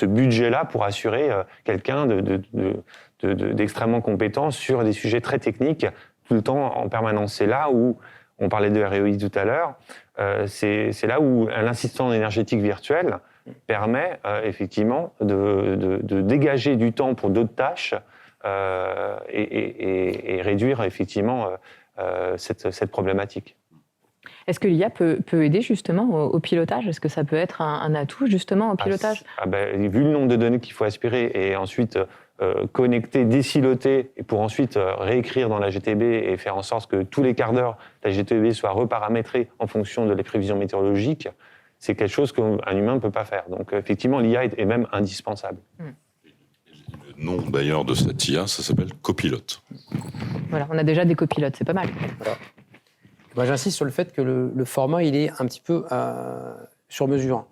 budget-là pour assurer quelqu'un d'extrêmement compétent sur des sujets très techniques tout le temps en permanence. C'est là où, on parlait de ROI tout à l'heure, c'est là où l'assistant énergétique virtuel permet effectivement de dégager du temps pour d'autres tâches et réduire effectivement cette problématique. Est-ce que l'IA peut aider justement au pilotage? Est-ce que ça peut être un atout justement au pilotage? Vu le nombre de données qu'il faut aspirer et ensuite connecter, désiloter, et pour ensuite réécrire dans la GTB et faire en sorte que tous les quarts d'heure, la GTB soit reparamétrée en fonction de les prévisions météorologiques, c'est quelque chose qu'un humain ne peut pas faire. Donc effectivement, l'IA est même indispensable. Le nom d'ailleurs de cette IA, ça s'appelle copilote. Voilà, on a déjà des copilotes, c'est pas mal. Voilà. Moi, j'insiste sur le fait que le format, il est un petit peu sur mesure.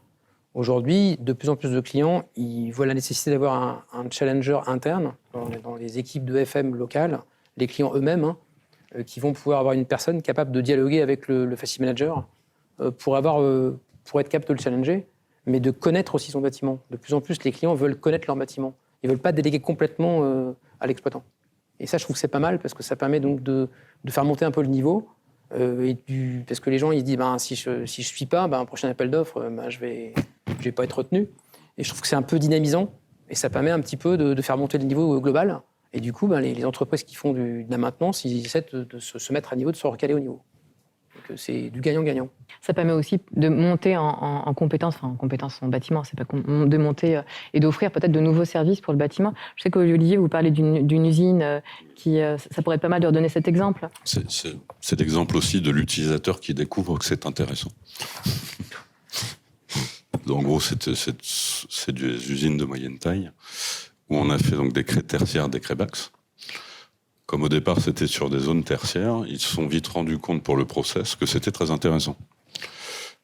Aujourd'hui, de plus en plus de clients, ils voient la nécessité d'avoir un challenger interne dans les équipes de FM locales, les clients eux-mêmes, qui vont pouvoir avoir une personne capable de dialoguer avec le facility manager pour être capable de le challenger, mais de connaître aussi son bâtiment. De plus en plus, les clients veulent connaître leur bâtiment. Ils ne veulent pas déléguer complètement à l'exploitant. Et ça, je trouve que c'est pas mal, parce que ça permet donc de faire monter un peu le niveau. Parce que les gens, ils se disent, si je suis pas, un prochain appel d'offres, je vais pas être retenu. Et je trouve que c'est un peu dynamisant, et ça permet un petit peu de faire monter le niveau global, Et du coup, les entreprises qui font de la maintenance, ils essaient de se mettre à niveau, de se recaler au niveau. Donc c'est du gagnant-gagnant. Ça permet aussi de monter en compétences, enfin en compétences en bâtiment, c'est pas de monter et d'offrir peut-être de nouveaux services pour le bâtiment. Je sais qu'Olivier, vous parlez d'une usine qui, ça pourrait être pas mal de redonner cet exemple. C'est l'exemple aussi de l'utilisateur qui découvre que c'est intéressant. En gros, c'est des usines de moyenne taille où on a fait donc des craies tertiaires, des craies BACS. Comme au départ, c'était sur des zones tertiaires, ils se sont vite rendus compte pour le process que c'était très intéressant.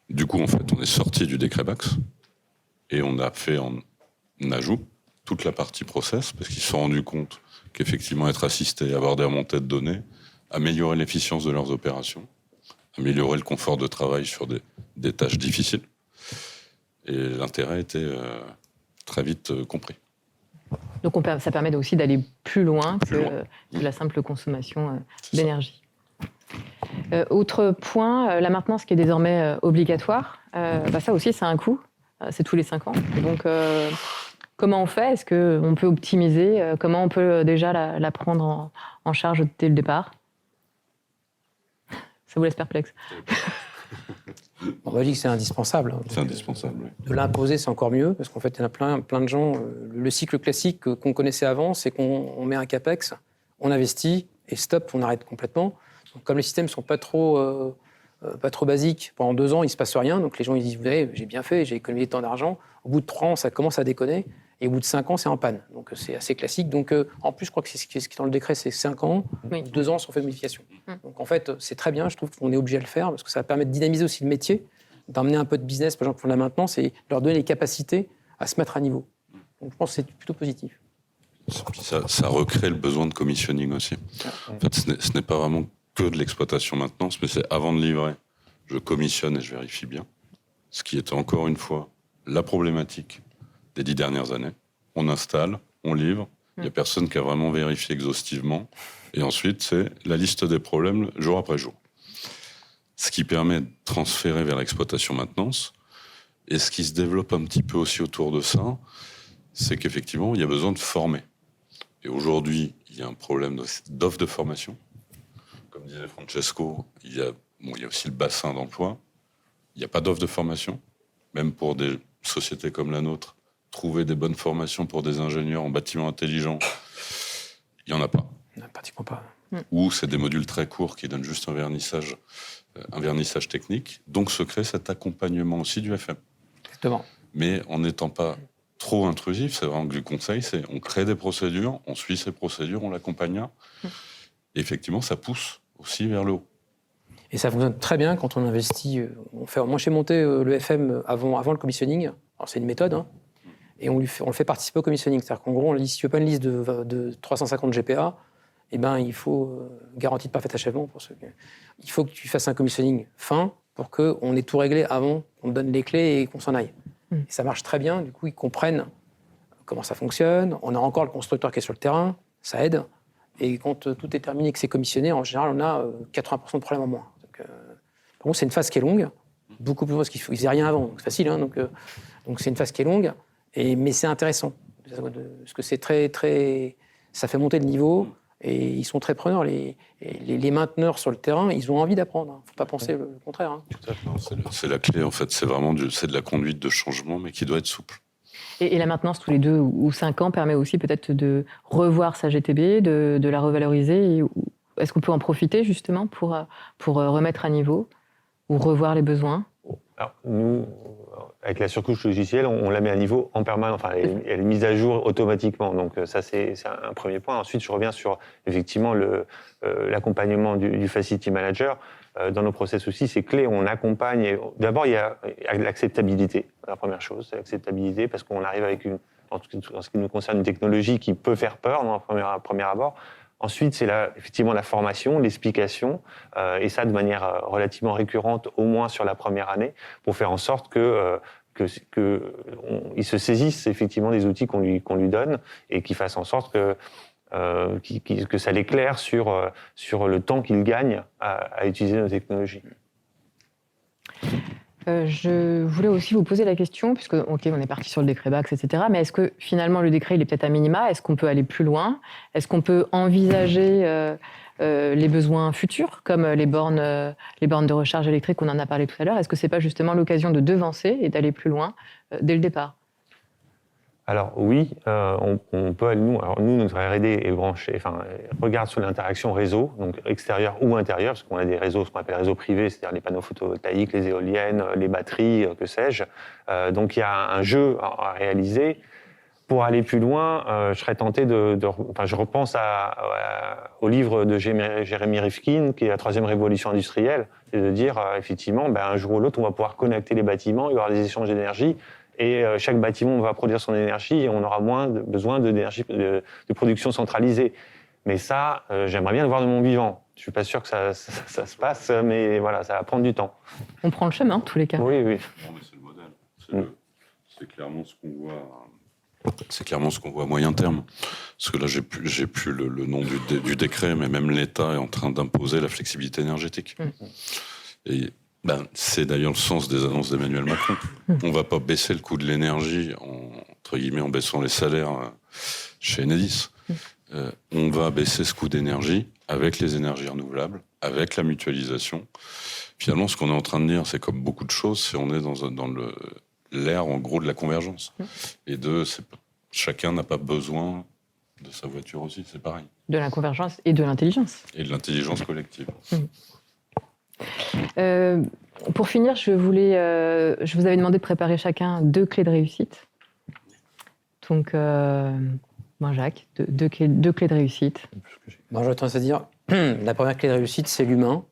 Du coup, en fait, on est sorti du décret BACS et on a fait en ajout toute la partie process parce qu'ils se sont rendus compte qu'effectivement, être assisté, avoir des remontées de données, améliorer l'efficience de leurs opérations, améliorer le confort de travail sur des tâches difficiles. Et l'intérêt était très vite compris. Donc ça permet aussi d'aller plus loin que la simple consommation d'énergie. Autre point, la maintenance qui est désormais obligatoire, ça aussi c'est un coût, c'est tous les 5 ans. Et donc comment on fait? Est-ce qu'on peut optimiser? Comment on peut déjà la prendre en charge dès le départ? Ça vous laisse perplexe? On va dire que c'est indispensable. C'est indispensable, oui. De l'imposer, c'est encore mieux, parce qu'en fait, il y en a plein de gens. Le cycle classique qu'on connaissait avant, c'est qu'on met un capex, on investit, et stop, on arrête complètement. Donc, comme les systèmes ne sont pas trop basiques, pendant 2 ans, il ne se passe rien. Donc les gens ils disent, vous voyez, j'ai bien fait, j'ai économisé tant d'argent. Au bout de 3 ans, ça commence à déconner. Et au bout de 5 ans, c'est en panne. Donc c'est assez classique. Donc en plus, je crois que c'est ce qui est dans le décret, c'est 5 ans. Oui. 2 ans sans fait de modification. Donc en fait, c'est très bien. Je trouve qu'on est obligé de le faire parce que ça va permettre de dynamiser aussi le métier, d'emmener un peu de business pour les gens qui font de la maintenance et leur donner les capacités à se mettre à niveau. Donc je pense que c'est plutôt positif. Ça recrée le besoin de commissioning aussi. En fait, ce n'est pas vraiment que de l'exploitation maintenance, mais c'est avant de livrer, je commissionne et je vérifie bien. Ce qui était encore une fois la problématique des 10 dernières années. On installe, on livre, il n'y a personne qui a vraiment vérifié exhaustivement. Et ensuite, c'est la liste des problèmes jour après jour. Ce qui permet de transférer vers l'exploitation maintenance. Et ce qui se développe un petit peu aussi autour de ça, c'est qu'effectivement, il y a besoin de former. Et aujourd'hui, il y a un problème d'offre de formation. Comme disait Francesco, il y a aussi le bassin d'emploi. Il n'y a pas d'offre de formation. Même pour des sociétés comme la nôtre, trouver des bonnes formations pour des ingénieurs en bâtiment intelligent, il n'y en a pas. Non, pratiquement pas. Ou c'est des modules très courts qui donnent juste un vernissage technique. Donc se crée cet accompagnement aussi du FM. Exactement. Mais en n'étant pas trop intrusif, c'est vraiment que du conseil, c'est on crée des procédures, on suit ces procédures, on l'accompagne. Et effectivement, ça pousse aussi vers le haut. Et ça fonctionne très bien quand on investit. Moi, j'ai monté le FM avant le commissioning. Alors, c'est une méthode, hein, et on le fait participer au commissioning. C'est-à-dire qu'en gros, si tu veux pas une liste de 350 GPA, il faut garantie de parfait achèvement pour ceux. Il faut que tu fasses un commissioning fin pour qu'on ait tout réglé avant qu'on te donne les clés et qu'on s'en aille. Et ça marche très bien. Du coup, ils comprennent comment ça fonctionne. On a encore le constructeur qui est sur le terrain. Ça aide. Et quand tout est terminé et que c'est commissionné, en général, on a 80% de problèmes en moins. Donc, par contre, c'est une phase qui est longue, beaucoup plus longue parce qu'ils ne faisaient rien avant. Donc c'est facile. Hein, donc c'est une phase qui est longue, mais c'est intéressant. Parce que c'est très... Ça fait monter le niveau et ils sont très preneurs. Les mainteneurs sur le terrain, ils ont envie d'apprendre. Il ne faut pas penser le contraire. Hein. Tout à fait. C'est la clé, en fait. C'est vraiment c'est de la conduite de changement, mais qui doit être souple. Et la maintenance tous les 2 ou 5 ans permet aussi peut-être de revoir sa GTB, de la revaloriser. Est-ce qu'on peut en profiter justement pour remettre à niveau ou revoir les besoins? Alors, nous, avec la surcouche logicielle, on la met à niveau en permanence. Enfin, elle est mise à jour automatiquement. Donc ça, c'est un premier point. Ensuite, je reviens sur effectivement l'accompagnement du Facility Manager. Dans nos process aussi, c'est clé. On accompagne. D'abord, il y a l'acceptabilité. La première chose, c'est l'acceptabilité, parce qu'on arrive avec en ce qui nous concerne, une technologie qui peut faire peur dans un premier abord. Ensuite, c'est effectivement la formation, l'explication, et ça de manière relativement récurrente, au moins sur la première année, pour faire en sorte qu'il se saisisse effectivement des outils qu'on lui donne et qu'il fasse en sorte que ça l'éclaire sur le temps qu'il gagne à utiliser nos technologies. Je voulais aussi vous poser la question, puisque ok, on est parti sur le décret Bax, etc. Mais est-ce que finalement le décret il est peut-être à minima? Est-ce qu'on peut aller plus loin? Est-ce qu'on peut envisager les besoins futurs, comme les bornes de recharge électrique, on en a parlé tout à l'heure? Est-ce que c'est pas justement l'occasion de devancer et d'aller plus loin dès le départ? Alors oui, on peut aller, nous, notre R&D est branché, regarde sur l'interaction réseau, donc extérieur ou intérieur, parce qu'on a des réseaux, ce qu'on appelle réseaux privés, c'est-à-dire les panneaux photovoltaïques, les éoliennes, les batteries, que sais-je. Donc il y a un jeu à réaliser. Pour aller plus loin, je serais tenté je repense au livre de Jeremy Rifkin, qui est la 3e révolution industrielle, et de dire, effectivement, un jour ou l'autre, on va pouvoir connecter les bâtiments, il y aura des échanges d'énergie, et chaque bâtiment va produire son énergie, et on aura moins besoin d'énergie de production centralisée. Mais ça, j'aimerais bien le voir de mon vivant. Je ne suis pas sûr que ça se passe, mais voilà, ça va prendre du temps. On prend le chemin, en tous les cas. Oui. Non, mais c'est le modèle. C'est clairement ce qu'on voit. C'est clairement ce qu'on voit à moyen terme. Parce que là, j'ai plus le nom du décret, mais même l'État est en train d'imposer la flexibilité énergétique. Et c'est d'ailleurs le sens des annonces d'Emmanuel Macron. On ne va pas baisser le coût de l'énergie en baissant les salaires chez Enedis. On va baisser ce coût d'énergie avec les énergies renouvelables, avec la mutualisation. Finalement, ce qu'on est en train de dire, c'est comme beaucoup de choses, c'est on est dans l'ère, en gros, de la convergence. Et chacun n'a pas besoin de sa voiture aussi, c'est pareil. De la convergence et de l'intelligence. Et de l'intelligence collective. Pour finir, je vous avais demandé de préparer chacun 2 clés de réussite. Donc, moi, Jacques, deux clés de réussite. Moi, j'aurais tendance à dire, la première clé de réussite, c'est l'humain.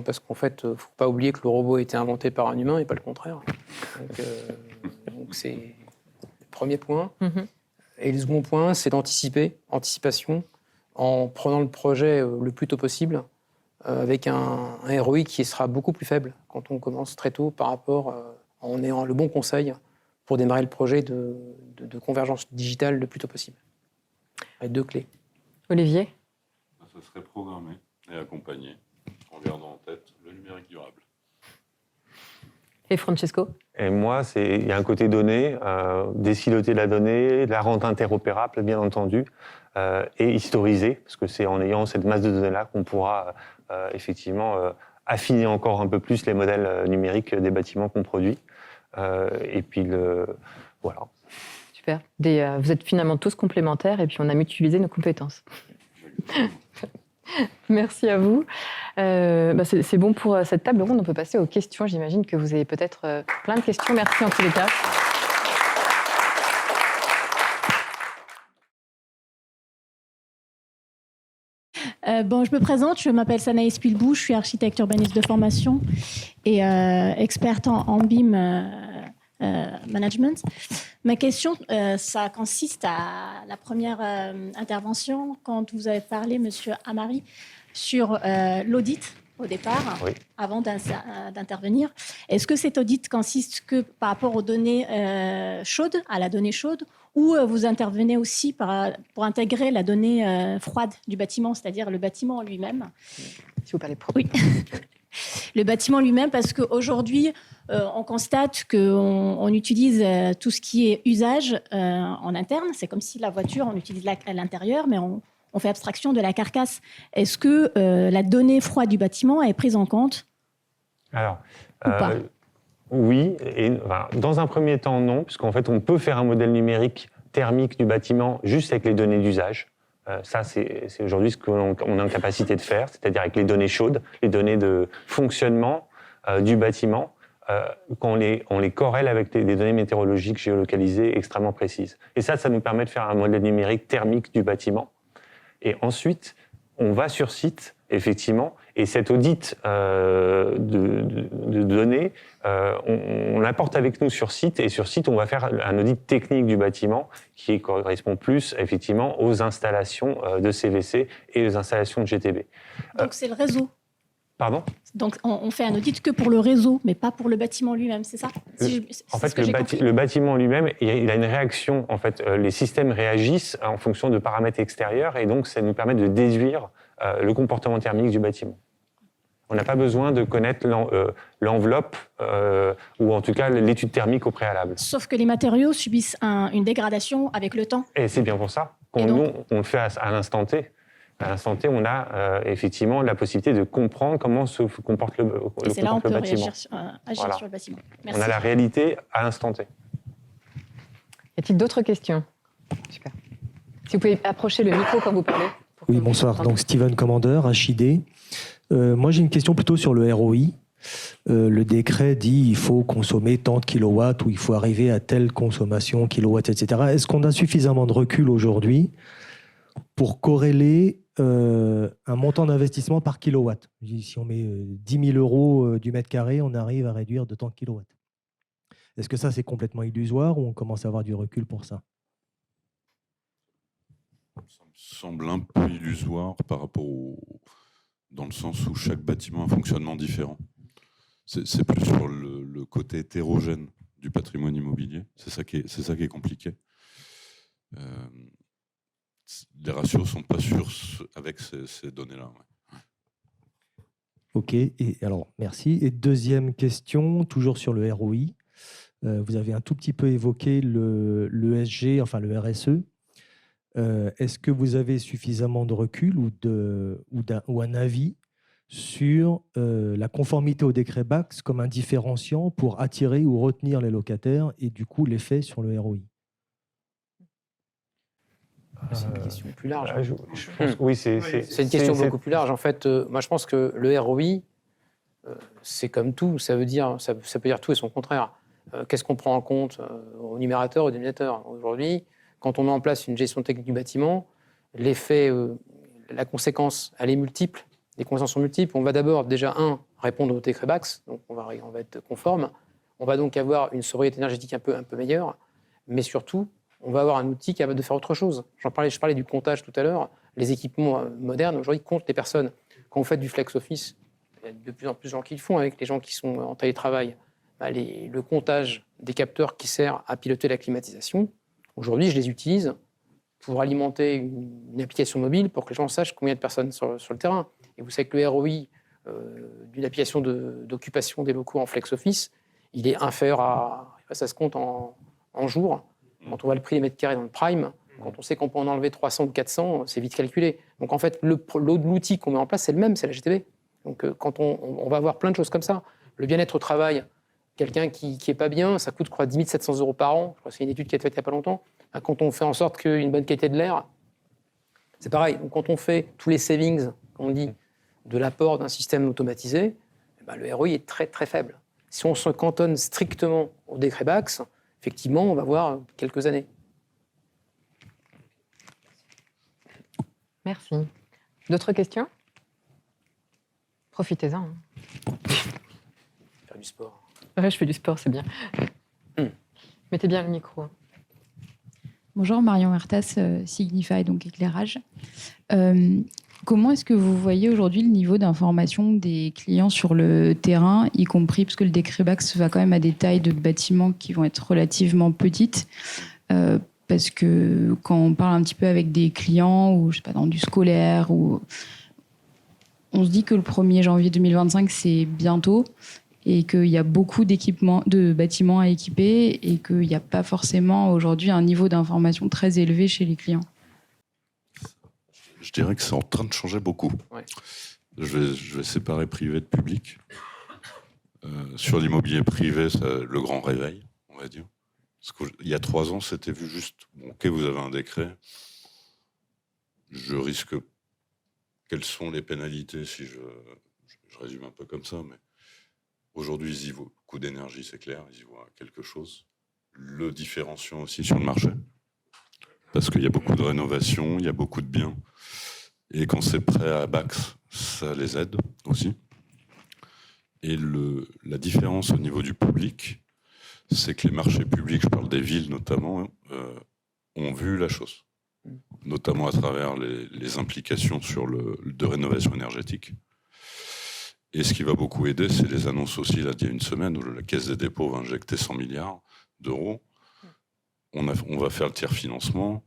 Parce qu'en fait, il ne faut pas oublier que le robot a été inventé par un humain et pas le contraire. Donc c'est le premier point. Et le second point, c'est anticipation, en prenant le projet le plus tôt possible, avec un ROI qui sera beaucoup plus faible quand on commence très tôt par rapport en ayant le bon conseil pour démarrer le projet de convergence digitale le plus tôt possible. Avec 2 clés. Olivier? Ça serait programmé et accompagné, en gardant en tête le numérique durable. Et Francesco? Et moi, il y a un côté données, désiloter la donnée, la rendre interopérable, bien entendu, et historiser, parce que c'est en ayant cette masse de données-là qu'on pourra effectivement affiner encore un peu plus les modèles numériques des bâtiments qu'on produit. Et puis, voilà. Super. Vous êtes finalement tous complémentaires et puis on a mutualisé nos compétences. Merci à vous. C'est bon pour cette table ronde. On peut passer aux questions. J'imagine que vous avez peut-être plein de questions. Merci en tous les cas. Je me présente, je m'appelle Sanaïs Pilbou, je suis architecte urbaniste de formation et experte en BIM management. Ma question, ça consiste à la première intervention, quand vous avez parlé, Monsieur Amari, sur l'audit au départ, oui, avant d'intervenir. Est-ce que cet audit consiste que par rapport aux données chaudes, à la donnée chaude, ou vous intervenez aussi pour intégrer la donnée froide du bâtiment, c'est-à-dire le bâtiment lui-même? Si vous parlez pro. Oui. Le bâtiment lui-même, parce qu'aujourd'hui, on constate qu'on utilise tout ce qui est usage en interne. C'est comme si la voiture, on utilise à l'intérieur, mais on fait abstraction de la carcasse. Est-ce que la donnée froide du bâtiment est prise en compte? Alors, ou pas? Oui, et dans un premier temps, non, puisqu'en fait, on peut faire un modèle numérique thermique du bâtiment juste avec les données d'usage. Ça, c'est aujourd'hui ce qu'on a en capacité de faire, c'est-à-dire avec les données chaudes, les données de fonctionnement du bâtiment, qu'on les corrèle avec des données météorologiques géolocalisées extrêmement précises. Et ça nous permet de faire un modèle numérique thermique du bâtiment. Et ensuite, on va sur site, effectivement, et cet audit de données, on l'apporte avec nous sur site, et sur site, on va faire un audit technique du bâtiment qui correspond plus, effectivement, aux installations de CVC et aux installations de GTB. Donc, c'est le réseau. Pardon ? Donc, on fait un audit que pour le réseau, mais pas pour le bâtiment lui-même, c'est ça? En fait, le bâtiment lui-même, il a une réaction. En fait, les systèmes réagissent en fonction de paramètres extérieurs, et donc ça nous permet de déduire le comportement thermique du bâtiment. On n'a pas besoin de connaître l'enveloppe ou en tout cas l'étude thermique au préalable. Sauf que les matériaux subissent une dégradation avec le temps. Et c'est bien pour ça Et donc, nous, on le fait à l'instant T. À l'instant T, on a effectivement la possibilité de comprendre comment se comporte le bâtiment. et c'est là on peut agir Voilà. sur le bâtiment. Merci. On a la réalité à l'instant T. Y a-t-il d'autres questions? Super. Si vous pouvez approcher le micro quand vous parlez. Oui, bonsoir. Donc, Steven Commander, HID. Moi, j'ai une question plutôt sur le ROI. Le décret dit qu'il faut consommer tant de kilowatts ou il faut arriver à telle consommation, kilowatts, etc. Est-ce qu'on a suffisamment de recul aujourd'hui pour corréler un montant d'investissement par kilowatt? Si on met 10 000 euros du mètre carré, on arrive à réduire de tant de kilowatts. Est-ce que ça, c'est complètement illusoire ou on commence à avoir du recul pour ça? Ça me semble un peu illusoire par rapport dans le sens où chaque bâtiment a un fonctionnement différent. C'est plus sur le côté hétérogène du patrimoine immobilier. C'est ça qui est compliqué. Les ratios ne sont pas sûrs avec ces données-là. Ouais. Ok, et alors merci. Et deuxième question, toujours sur le ROI. Vous avez un tout petit peu évoqué l'ESG, enfin le RSE. Est-ce que vous avez suffisamment de recul ou un avis sur la conformité au décret BACS comme un différenciant pour attirer ou retenir les locataires et du coup l'effet sur le ROI? C'est une question plus large. Je pense, oui, c'est une question beaucoup plus large. En fait, moi, je pense que le ROI, c'est comme tout. Ça peut dire tout et son contraire. Qu'est-ce qu'on prend en compte au numérateur, au dénominateur? Aujourd'hui, quand on met en place une gestion technique du bâtiment, l'effet, la conséquence, elle est multiple. Les conséquences sont multiples. On va d'abord, déjà, répondre au décret BACS, donc on va être conforme. On va donc avoir une sobriété énergétique un peu meilleure, mais surtout, on va avoir un outil capable de faire autre chose. Je parlais du comptage tout à l'heure. Les équipements modernes, aujourd'hui, comptent les personnes. Quand vous faites du flex office, il y a de plus en plus de gens qui le font avec les gens qui sont en télétravail. Le comptage des capteurs qui sert à piloter la climatisation, aujourd'hui, je les utilise pour alimenter une application mobile pour que les gens sachent combien de personnes sur le terrain. Et vous savez que le ROI d'une application d'occupation des locaux en flex office, il est inférieur à... Ça se compte en jours. Quand on voit le prix des mètres carrés dans le prime, quand on sait qu'on peut en enlever 300 ou 400, c'est vite calculé. Donc en fait, l'outil qu'on met en place, c'est le même, c'est la GTB. Donc quand on va avoir plein de choses comme ça. Le bien-être au travail, quelqu'un qui n'est pas bien, ça coûte, je crois, 10 700 euros par an. Je crois que c'est une étude qui a été faite il n'y a pas longtemps. Quand on fait en sorte qu'il y ait une bonne qualité de l'air, c'est pareil. Donc quand on fait tous les savings, comme on dit, de l'apport d'un système automatisé, le ROI est très très faible. Si on se cantonne strictement au décret BACS, effectivement, on va voir quelques années. Merci. D'autres questions? Profitez-en. Faire du sport. Ouais, je fais du sport, c'est bien. Mettez bien le micro. Bonjour, Marion Hertas, Signify, donc éclairage. Comment est-ce que vous voyez aujourd'hui le niveau d'information des clients sur le terrain, y compris parce que le décret BACS va quand même à des tailles de bâtiments qui vont être relativement petites, parce que quand on parle un petit peu avec des clients, ou je sais pas, dans du scolaire, ou on se dit que le 1er janvier 2025, c'est bientôt, et qu'il y a beaucoup de bâtiments à équiper, et qu'il n'y a pas forcément aujourd'hui un niveau d'information très élevé chez les clients. Je dirais que c'est en train de changer beaucoup. Ouais. Je vais séparer privé de public. Sur l'immobilier privé, le grand réveil, on va dire. Parce qu'il y a 3 ans, c'était vu juste, ok, vous avez un décret, je risque... Quelles sont les pénalités si je résume un peu comme ça, mais aujourd'hui, ils y voient. Coût d'énergie, c'est clair, ils y voient quelque chose. Le différenciant aussi sur le marché. Parce qu'il y a beaucoup de rénovations, il y a beaucoup de biens. Et quand c'est prêt à BACS, ça les aide aussi. Et la différence au niveau du public, c'est que les marchés publics, je parle des villes notamment, ont vu la chose. Notamment à travers les implications de rénovation énergétique. Et ce qui va beaucoup aider, c'est les annonces aussi, là, d'il y a une semaine, où la Caisse des dépôts va injecter 100 milliards d'euros. On va faire le tiers-financement.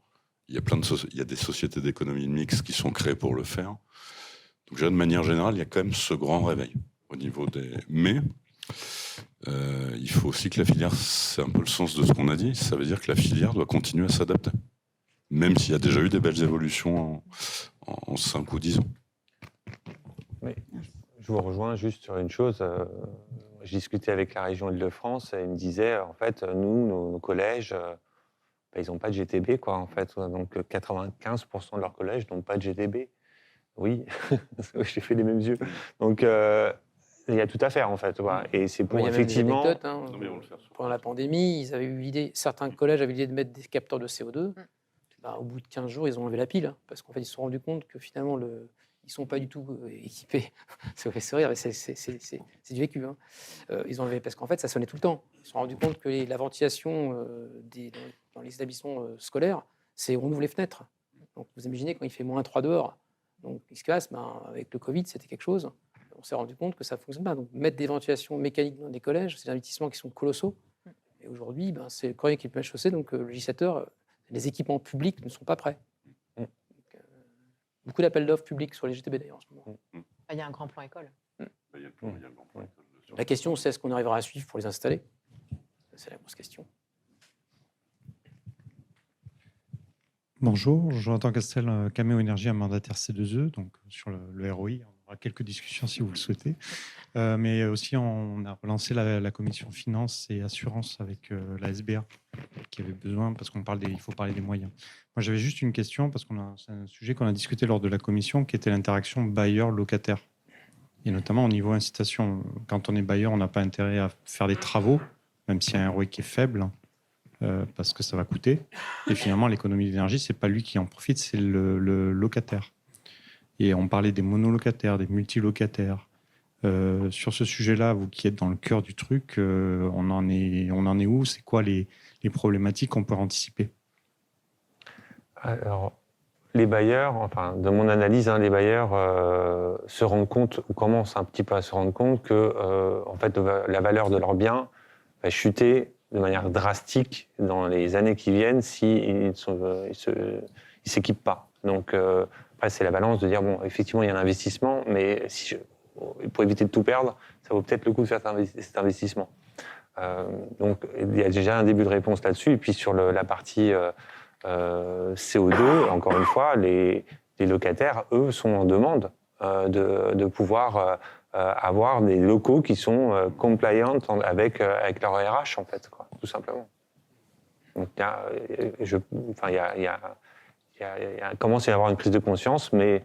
Il y a des sociétés d'économie mixte qui sont créées pour le faire. Donc, de manière générale, il y a quand même ce grand réveil au niveau des... Mais il faut aussi que la filière, c'est un peu le sens de ce qu'on a dit, ça veut dire que la filière doit continuer à s'adapter, même s'il y a déjà eu des belles évolutions en 5 ou 10 ans. Mais je vous rejoins juste sur une chose. Je discutais avec la région Île-de-France et ils me disaient, en fait, nous, nos collèges, ils n'ont pas de GTB, quoi, en fait. Donc 95% de leurs collèges n'ont pas de GTB. Oui, j'ai fait les mêmes yeux. Donc il y a tout à faire, en fait. Voilà. Et c'est pour Il y a effectivement... même des anecdotes, pendant la pandémie, ils avaient eu l'idée, certains collèges avaient l'idée de mettre des capteurs de CO2. Au bout de 15 jours, ils ont enlevé la pile, parce qu'en fait, ils se sont rendus compte que finalement, ils ne sont pas du tout équipés. Ça fait sourire, mais c'est du vécu. Hein. Ils ont enlevé, parce qu'en fait, ça sonnait tout le temps. Ils se sont rendus compte que la ventilation dans les établissements scolaires, c'est on ouvre les fenêtres. Donc, vous imaginez quand il fait -3 dehors. Donc, il se casse, avec le Covid, c'était quelque chose. On s'est rendu compte que ça ne fonctionne pas. Donc, mettre des ventilations mécaniques dans des collèges, c'est des investissements qui sont colossaux. Et aujourd'hui, c'est le corps équipement chaussée, donc le législateur, les équipements publics ne sont pas prêts. Donc, beaucoup d'appels d'offres publics sur les GTB d'ailleurs en ce moment. Il y a un grand plan école. Il y a le grand plan école. La question, c'est est-ce qu'on arrivera à suivre pour les installer? C'est la grosse question. Bonjour, Jonathan Castel, Cameo Énergie, un mandataire C2E, donc sur le ROI. On aura quelques discussions si vous le souhaitez. Mais aussi, on a relancé la commission finance et assurance avec la SBA, qui avait besoin, parce il faut parler des moyens. Moi, j'avais juste une question, parce que c'est un sujet qu'on a discuté lors de la commission, qui était l'interaction bailleur-locataire. Et notamment au niveau incitation. Quand on est bailleur, on n'a pas intérêt à faire des travaux, même s'il y a un ROI qui est faible, parce que ça va coûter. Et finalement, l'économie d'énergie, ce n'est pas lui qui en profite, c'est le locataire. Et on parlait des monolocataires, des multilocataires. Sur ce sujet-là, vous qui êtes dans le cœur du truc, on en est où? C'est quoi les problématiques qu'on peut anticiper? Alors, les bailleurs, enfin, de mon analyse, les bailleurs se rendent compte, ou commencent un petit peu à se rendre compte que en fait, la valeur de leurs biens va chuter de manière drastique dans les années qui viennent s'ils ne s'équipent pas. Donc, après, c'est la balance de dire, bon, effectivement, il y a un investissement, mais pour éviter de tout perdre, ça vaut peut-être le coup de faire cet investissement. Donc, il y a déjà un début de réponse là-dessus. Et puis, sur la partie CO2, encore une fois, les locataires, eux, sont en demande de pouvoir avoir des locaux qui sont compliant avec leur RH, en fait, quoi, tout simplement. Donc, il commence à y avoir une prise de conscience, mais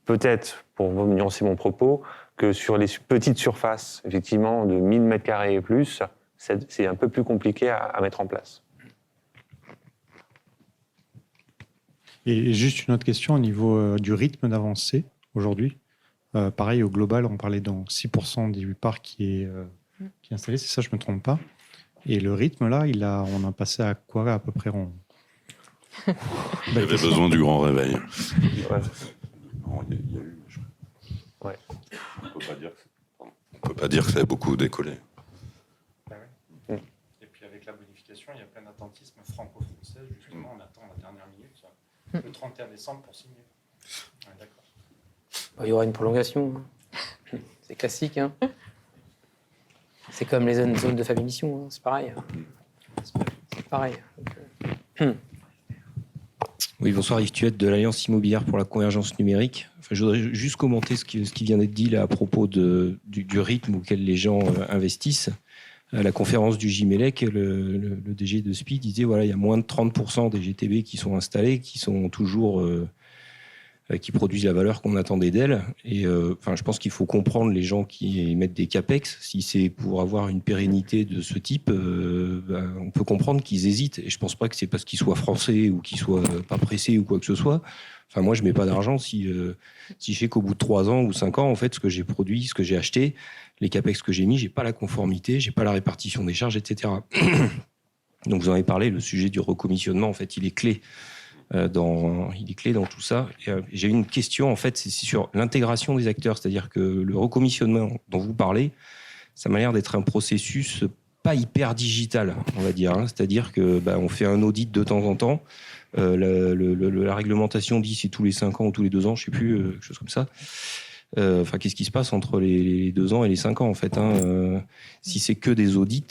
peut-être, pour nuancer mon propos, que sur les petites surfaces, effectivement, de 1000 m² et plus, c'est un peu plus compliqué à mettre en place. Et juste une autre question au niveau du rythme d'avancée aujourd'hui. Pareil, au global, on parlait dans 6% du parc qui est installé, c'est ça, je ne me trompe pas. Et le rythme, là, on a passé à quoi à peu près Il y avait besoin du grand réveil. Ouais. Non, il y a eu, je crois. Ouais. On ne peut pas dire que ça a beaucoup décollé. Et puis avec la bonification, il y a plein d'attentisme franco-français. Justement, on attend la dernière minute, le 31 décembre, pour signer. Ouais, d'accord. Il y aura une prolongation. C'est classique. Hein. C'est comme les zones de faible émission. C'est pareil. C'est pareil. Donc, Oui, bonsoir, Yves Thuette de l'Alliance immobilière pour la convergence numérique. Enfin, je voudrais juste commenter ce qui vient d'être dit là, à propos du rythme auquel les gens investissent. À la conférence du Gimelec, le DG de SPI disait voilà, il y a moins de 30% des GTB qui sont installés, qui sont toujours qui produisent la valeur qu'on attendait d'elles. Et je pense qu'il faut comprendre les gens qui mettent des capex. Si c'est pour avoir une pérennité de ce type, on peut comprendre qu'ils hésitent. Et je pense pas que c'est parce qu'ils soient français ou qu'ils soient pas pressés ou quoi que ce soit. Enfin, moi, je mets pas d'argent si je sais qu'au bout de 3 ans ou 5 ans, en fait, ce que j'ai produit, ce que j'ai acheté, les capex que j'ai mis, j'ai pas la conformité, j'ai pas la répartition des charges, etc. Donc, vous en avez parlé, le sujet du recommissionnement, en fait, il est clé. Dans tout ça. J'ai une question, en fait, c'est sur l'intégration des acteurs, c'est-à-dire que le recommissionnement dont vous parlez, ça m'a l'air d'être un processus pas hyper digital, on va dire. C'est-à-dire que on fait un audit de temps en temps. La réglementation dit c'est tous les 5 ans ou tous les 2 ans, je sais plus, quelque chose comme ça. Qu'est-ce qui se passe entre les 2 ans et les 5 ans en fait, si c'est que des audits,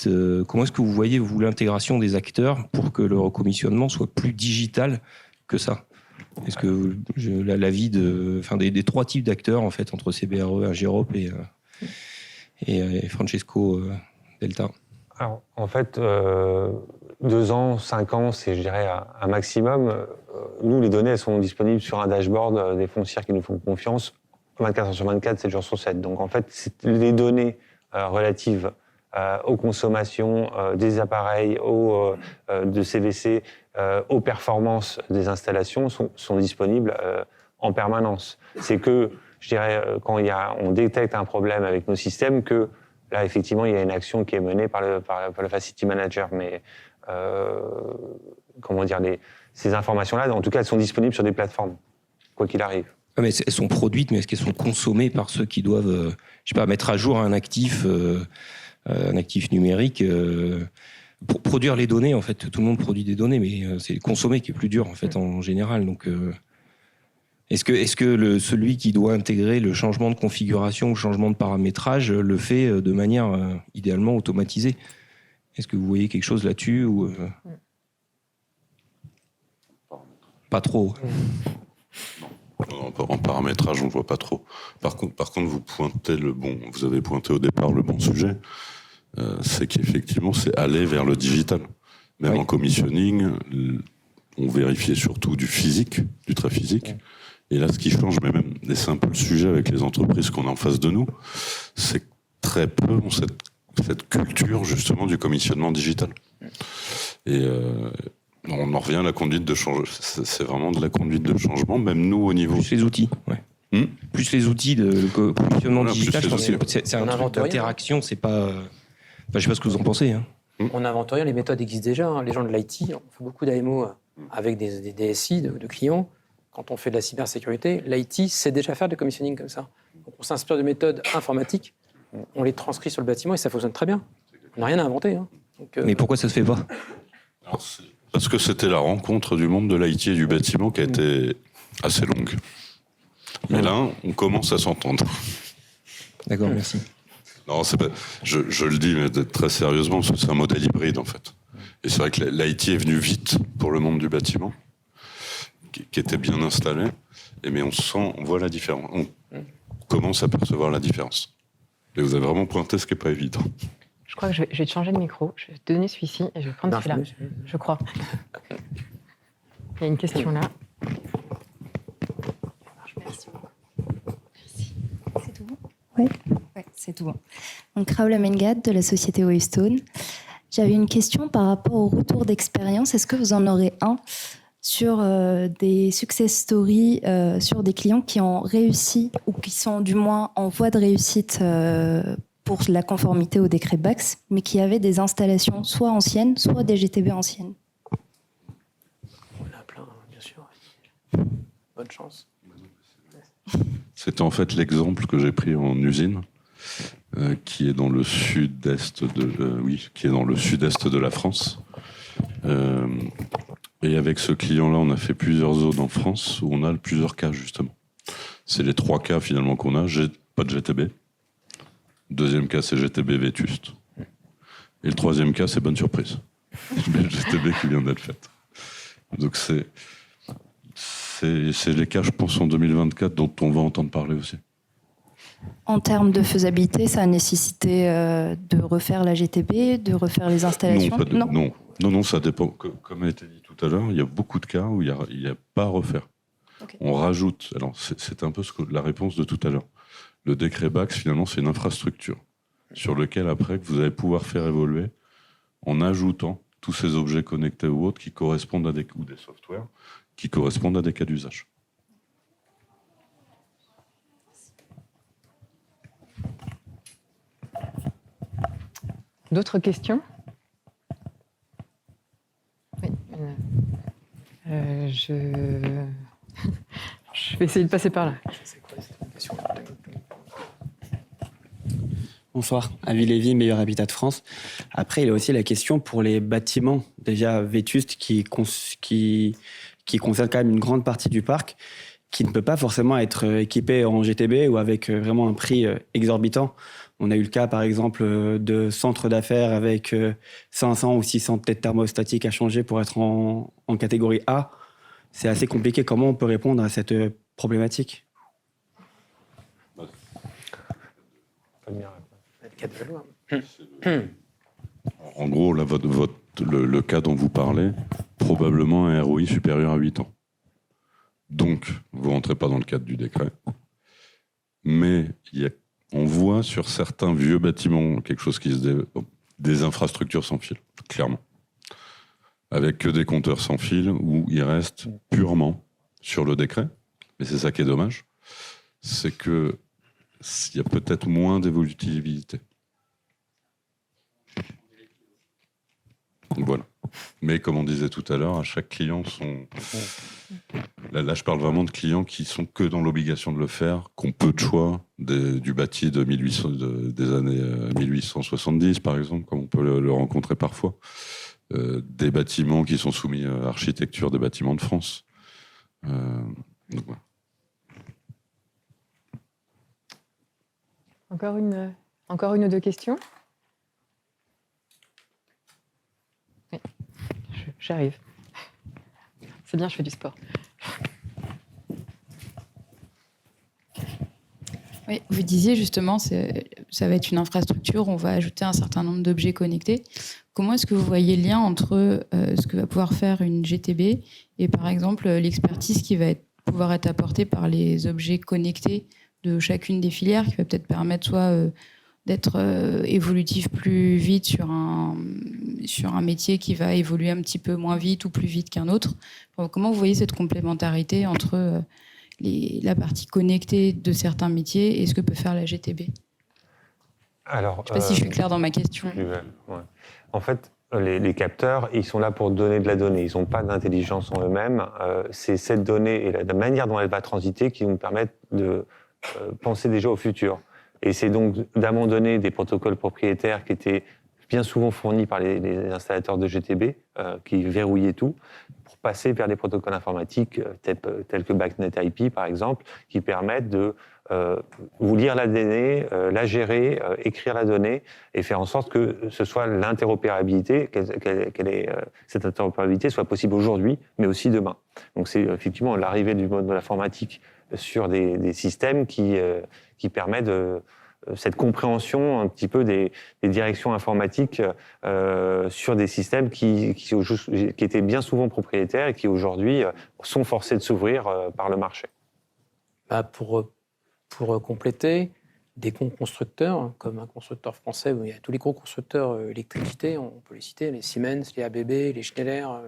comment est-ce que vous voyez l'intégration des acteurs pour que le recommissionnement soit plus digital que ça? Est-ce que l'avis des 3 types d'acteurs en fait entre CBRE, Agérop et Francesco Delta? Alors, en fait, 2 ans, 5 ans, c'est, je dirais, un maximum. Nous, les données, elles sont disponibles sur un dashboard des foncières qui nous font confiance, 24 heures sur 24, 7 jours sur 7. Donc, en fait, les données relatives aux consommations des appareils, de CVC, aux performances des installations sont disponibles en permanence. C'est que, je dirais, quand on détecte un problème avec nos systèmes, que là, effectivement, il y a une action qui est menée par le Facility Manager. Mais, ces informations-là, en tout cas, elles sont disponibles sur des plateformes, quoi qu'il arrive. Mais elles sont produites, mais est-ce qu'elles sont consommées par ceux qui doivent, mettre à jour un actif numérique pour produire les données, en fait, tout le monde produit des données, mais c'est consommer qui est plus dur, en fait, en général. Donc, est-ce que celui qui doit intégrer le changement de configuration ou le changement de paramétrage le fait de manière idéalement automatisée? Est-ce que vous voyez quelque chose là-dessus ou pas trop? En paramétrage, on ne voit pas trop. Par contre, vous avez pointé au départ le bon sujet, c'est qu'effectivement, c'est aller vers le digital. Même en commissioning, on vérifiait surtout du physique, du très physique. Et là, ce qui change, mais même, et c'est un peu le sujet avec les entreprises qu'on a en face de nous, c'est que très peu ont cette culture, justement, du commissionnement digital. Et on en revient à la conduite de changement. C'est vraiment de la conduite de changement, même nous, au niveau... Plus les outils, plus les outils de commissionnement digital, je pense que c'est un truc d'interaction, c'est pas... je sais pas ce que vous en pensez. On n'invente rien, les méthodes existent déjà. Les gens de l'IT, on fait beaucoup d'AMO avec des DSI de clients. Quand on fait de la cybersécurité, l'IT sait déjà faire du commissioning comme ça. Donc on s'inspire de méthodes informatiques, on les transcrit sur le bâtiment et ça fonctionne très bien. On n'a rien à inventer. Donc, mais pourquoi ça se fait pas? Parce que c'était la rencontre du monde de l'IT et du bâtiment qui a été assez longue. Mais là, on commence à s'entendre. D'accord, merci. Non, c'est pas, je le dis mais très sérieusement, parce que c'est un modèle hybride en fait. Et c'est vrai que l'IT est venu vite pour le monde du bâtiment, qui était bien installé, mais on voit la différence. On commence à percevoir la différence. Et vous avez vraiment pointé ce qui n'est pas évident. Je crois que je vais te changer de micro. Je vais te donner celui-ci et je vais prendre celui-là. Je crois. Il y a une question là. Merci. C'est tout bon? Oui. Ouais, c'est tout bon. Donc, Raoula Mengad de la société Wavestone. J'avais une question par rapport au retour d'expérience. Est-ce que vous en aurez un sur des success stories, sur des clients qui ont réussi ou qui sont du moins en voie de réussite pour la conformité au décret BACS, mais qui avaient des installations soit anciennes, soit des GTB anciennes? On a plein, bien sûr. Bonne chance. C'était en fait l'exemple que j'ai pris en usine, qui est dans le sud-est de la France. Et avec ce client-là, on a fait plusieurs zones en France où on a plusieurs cas, justement. C'est les 3 cas, finalement, qu'on a. Pas de GTB. Deuxième cas, c'est GTB vétuste. Et le 3e cas, c'est bonne surprise. Le GTB qui vient d'être fait. Donc c'est les cas, je pense, en 2024, dont on va entendre parler aussi. En termes de faisabilité, ça a nécessité de refaire la GTB, de refaire les installations? Non, ça dépend. Comme a été dit tout à l'heure, il y a beaucoup de cas où il n'y a pas à refaire. Okay. On rajoute. Alors, c'est un peu la réponse de tout à l'heure. Le décret BACS, finalement, c'est une infrastructure sur laquelle, après, vous allez pouvoir faire évoluer en ajoutant tous ces objets connectés ou autres qui correspondent ou des softwares qui correspondent à des cas d'usage. D'autres questions? Oui. Je vais essayer de passer par là. Bonsoir, Avis Lévy, meilleur habitat de France. Après, il y a aussi la question pour les bâtiments déjà vétustes qui concernent quand même une grande partie du parc, qui ne peut pas forcément être équipé en GTB ou avec vraiment un prix exorbitant. On a eu le cas, par exemple, de centres d'affaires avec 500 ou 600 têtes thermostatiques à changer pour être en catégorie A. C'est assez compliqué. Comment on peut répondre à cette problématique ? En gros, là, le cas dont vous parlez, probablement un ROI supérieur à 8 ans. Donc, vous ne rentrez pas dans le cadre du décret. Mais on voit sur certains vieux bâtiments quelque chose qui se développe, des infrastructures sans fil, clairement. Avec que des compteurs sans fil où il reste purement sur le décret. Mais c'est ça qui est dommage. C'est qu'il y a peut-être moins d'évolutivité. Voilà. Mais comme on disait tout à l'heure, à chaque client son... Là, je parle vraiment de clients qui sont que dans l'obligation de le faire, qui ont peu de choix du bâti des années 1870, par exemple, comme on peut le rencontrer parfois. Des bâtiments qui sont soumis à l'architecture des bâtiments de France. Donc, voilà. Encore une ou deux questions ? Oui, j'arrive. C'est bien, je fais du sport. Oui, vous disiez justement, ça va être une infrastructure, on va ajouter un certain nombre d'objets connectés. Comment est-ce que vous voyez le lien entre ce que va pouvoir faire une GTB et par exemple l'expertise qui va pouvoir être apportée par les objets connectés de chacune des filières, qui va peut-être permettre soit d'être évolutif plus vite sur un métier qui va évoluer un petit peu moins vite ou plus vite qu'un autre. Comment vous voyez cette complémentarité entre la partie connectée de certains métiers et ce que peut faire la GTB ? Alors, je ne sais pas si je suis claire dans ma question. Ouais. En fait, les capteurs, ils sont là pour donner de la donnée. Ils n'ont pas d'intelligence en eux-mêmes. C'est cette donnée et la manière dont elle va transiter qui nous permettent de penser déjà au futur. Et c'est donc d'abandonner des protocoles propriétaires qui étaient bien souvent fournis par les installateurs de GTB, qui verrouillaient tout, pour passer vers des protocoles informatiques tels que BACnet IP, par exemple, qui permettent de vous lire la donnée, la gérer, écrire la donnée, et faire en sorte que ce soit l'interopérabilité, cette interopérabilité soit possible aujourd'hui, mais aussi demain. Donc c'est effectivement l'arrivée du mode de l'informatique sur des systèmes qui permet cette compréhension un petit peu des directions informatiques sur des systèmes qui étaient bien souvent propriétaires et qui aujourd'hui sont forcés de s'ouvrir par le marché. Pour compléter, des gros constructeurs, comme un constructeur français, où il y a tous les gros constructeurs électricité, on peut les citer, les Siemens, les ABB, les Schneider,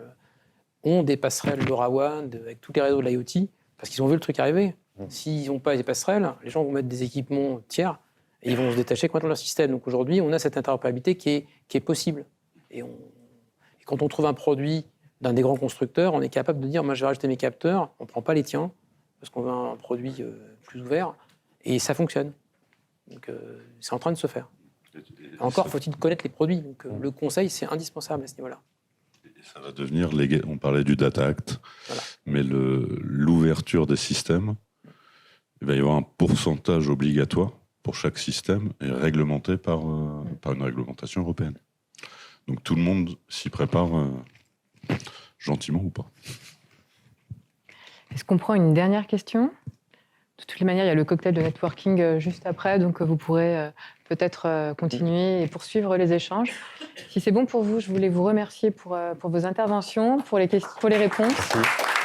ont des passerelles LoRaWAN avec tous les réseaux de l'IoT, parce qu'ils ont vu le truc arriver. S'ils n'ont pas les passerelles, les gens vont mettre des équipements tiers et ils vont se détacher complètement de leur système. Donc aujourd'hui, on a cette interopérabilité qui est possible. Et quand on trouve un produit d'un des grands constructeurs, on est capable de dire, moi je vais rajouter mes capteurs, on ne prend pas les tiens, parce qu'on veut un produit plus ouvert, et ça fonctionne. Donc c'est en train de se faire. Encore faut-il connaître les produits. Donc le conseil, c'est indispensable à ce niveau-là. Ça va devenir, on parlait du Data Act, voilà. Mais l'ouverture des systèmes, il va y avoir un pourcentage obligatoire pour chaque système et réglementé par une réglementation européenne. Donc tout le monde s'y prépare gentiment ou pas. Est-ce qu'on prend une dernière question ? De toutes les manières, il y a le cocktail de networking juste après, donc vous pourrez peut-être continuer et poursuivre les échanges. Si c'est bon pour vous, je voulais vous remercier pour vos interventions, pour les réponses. Merci.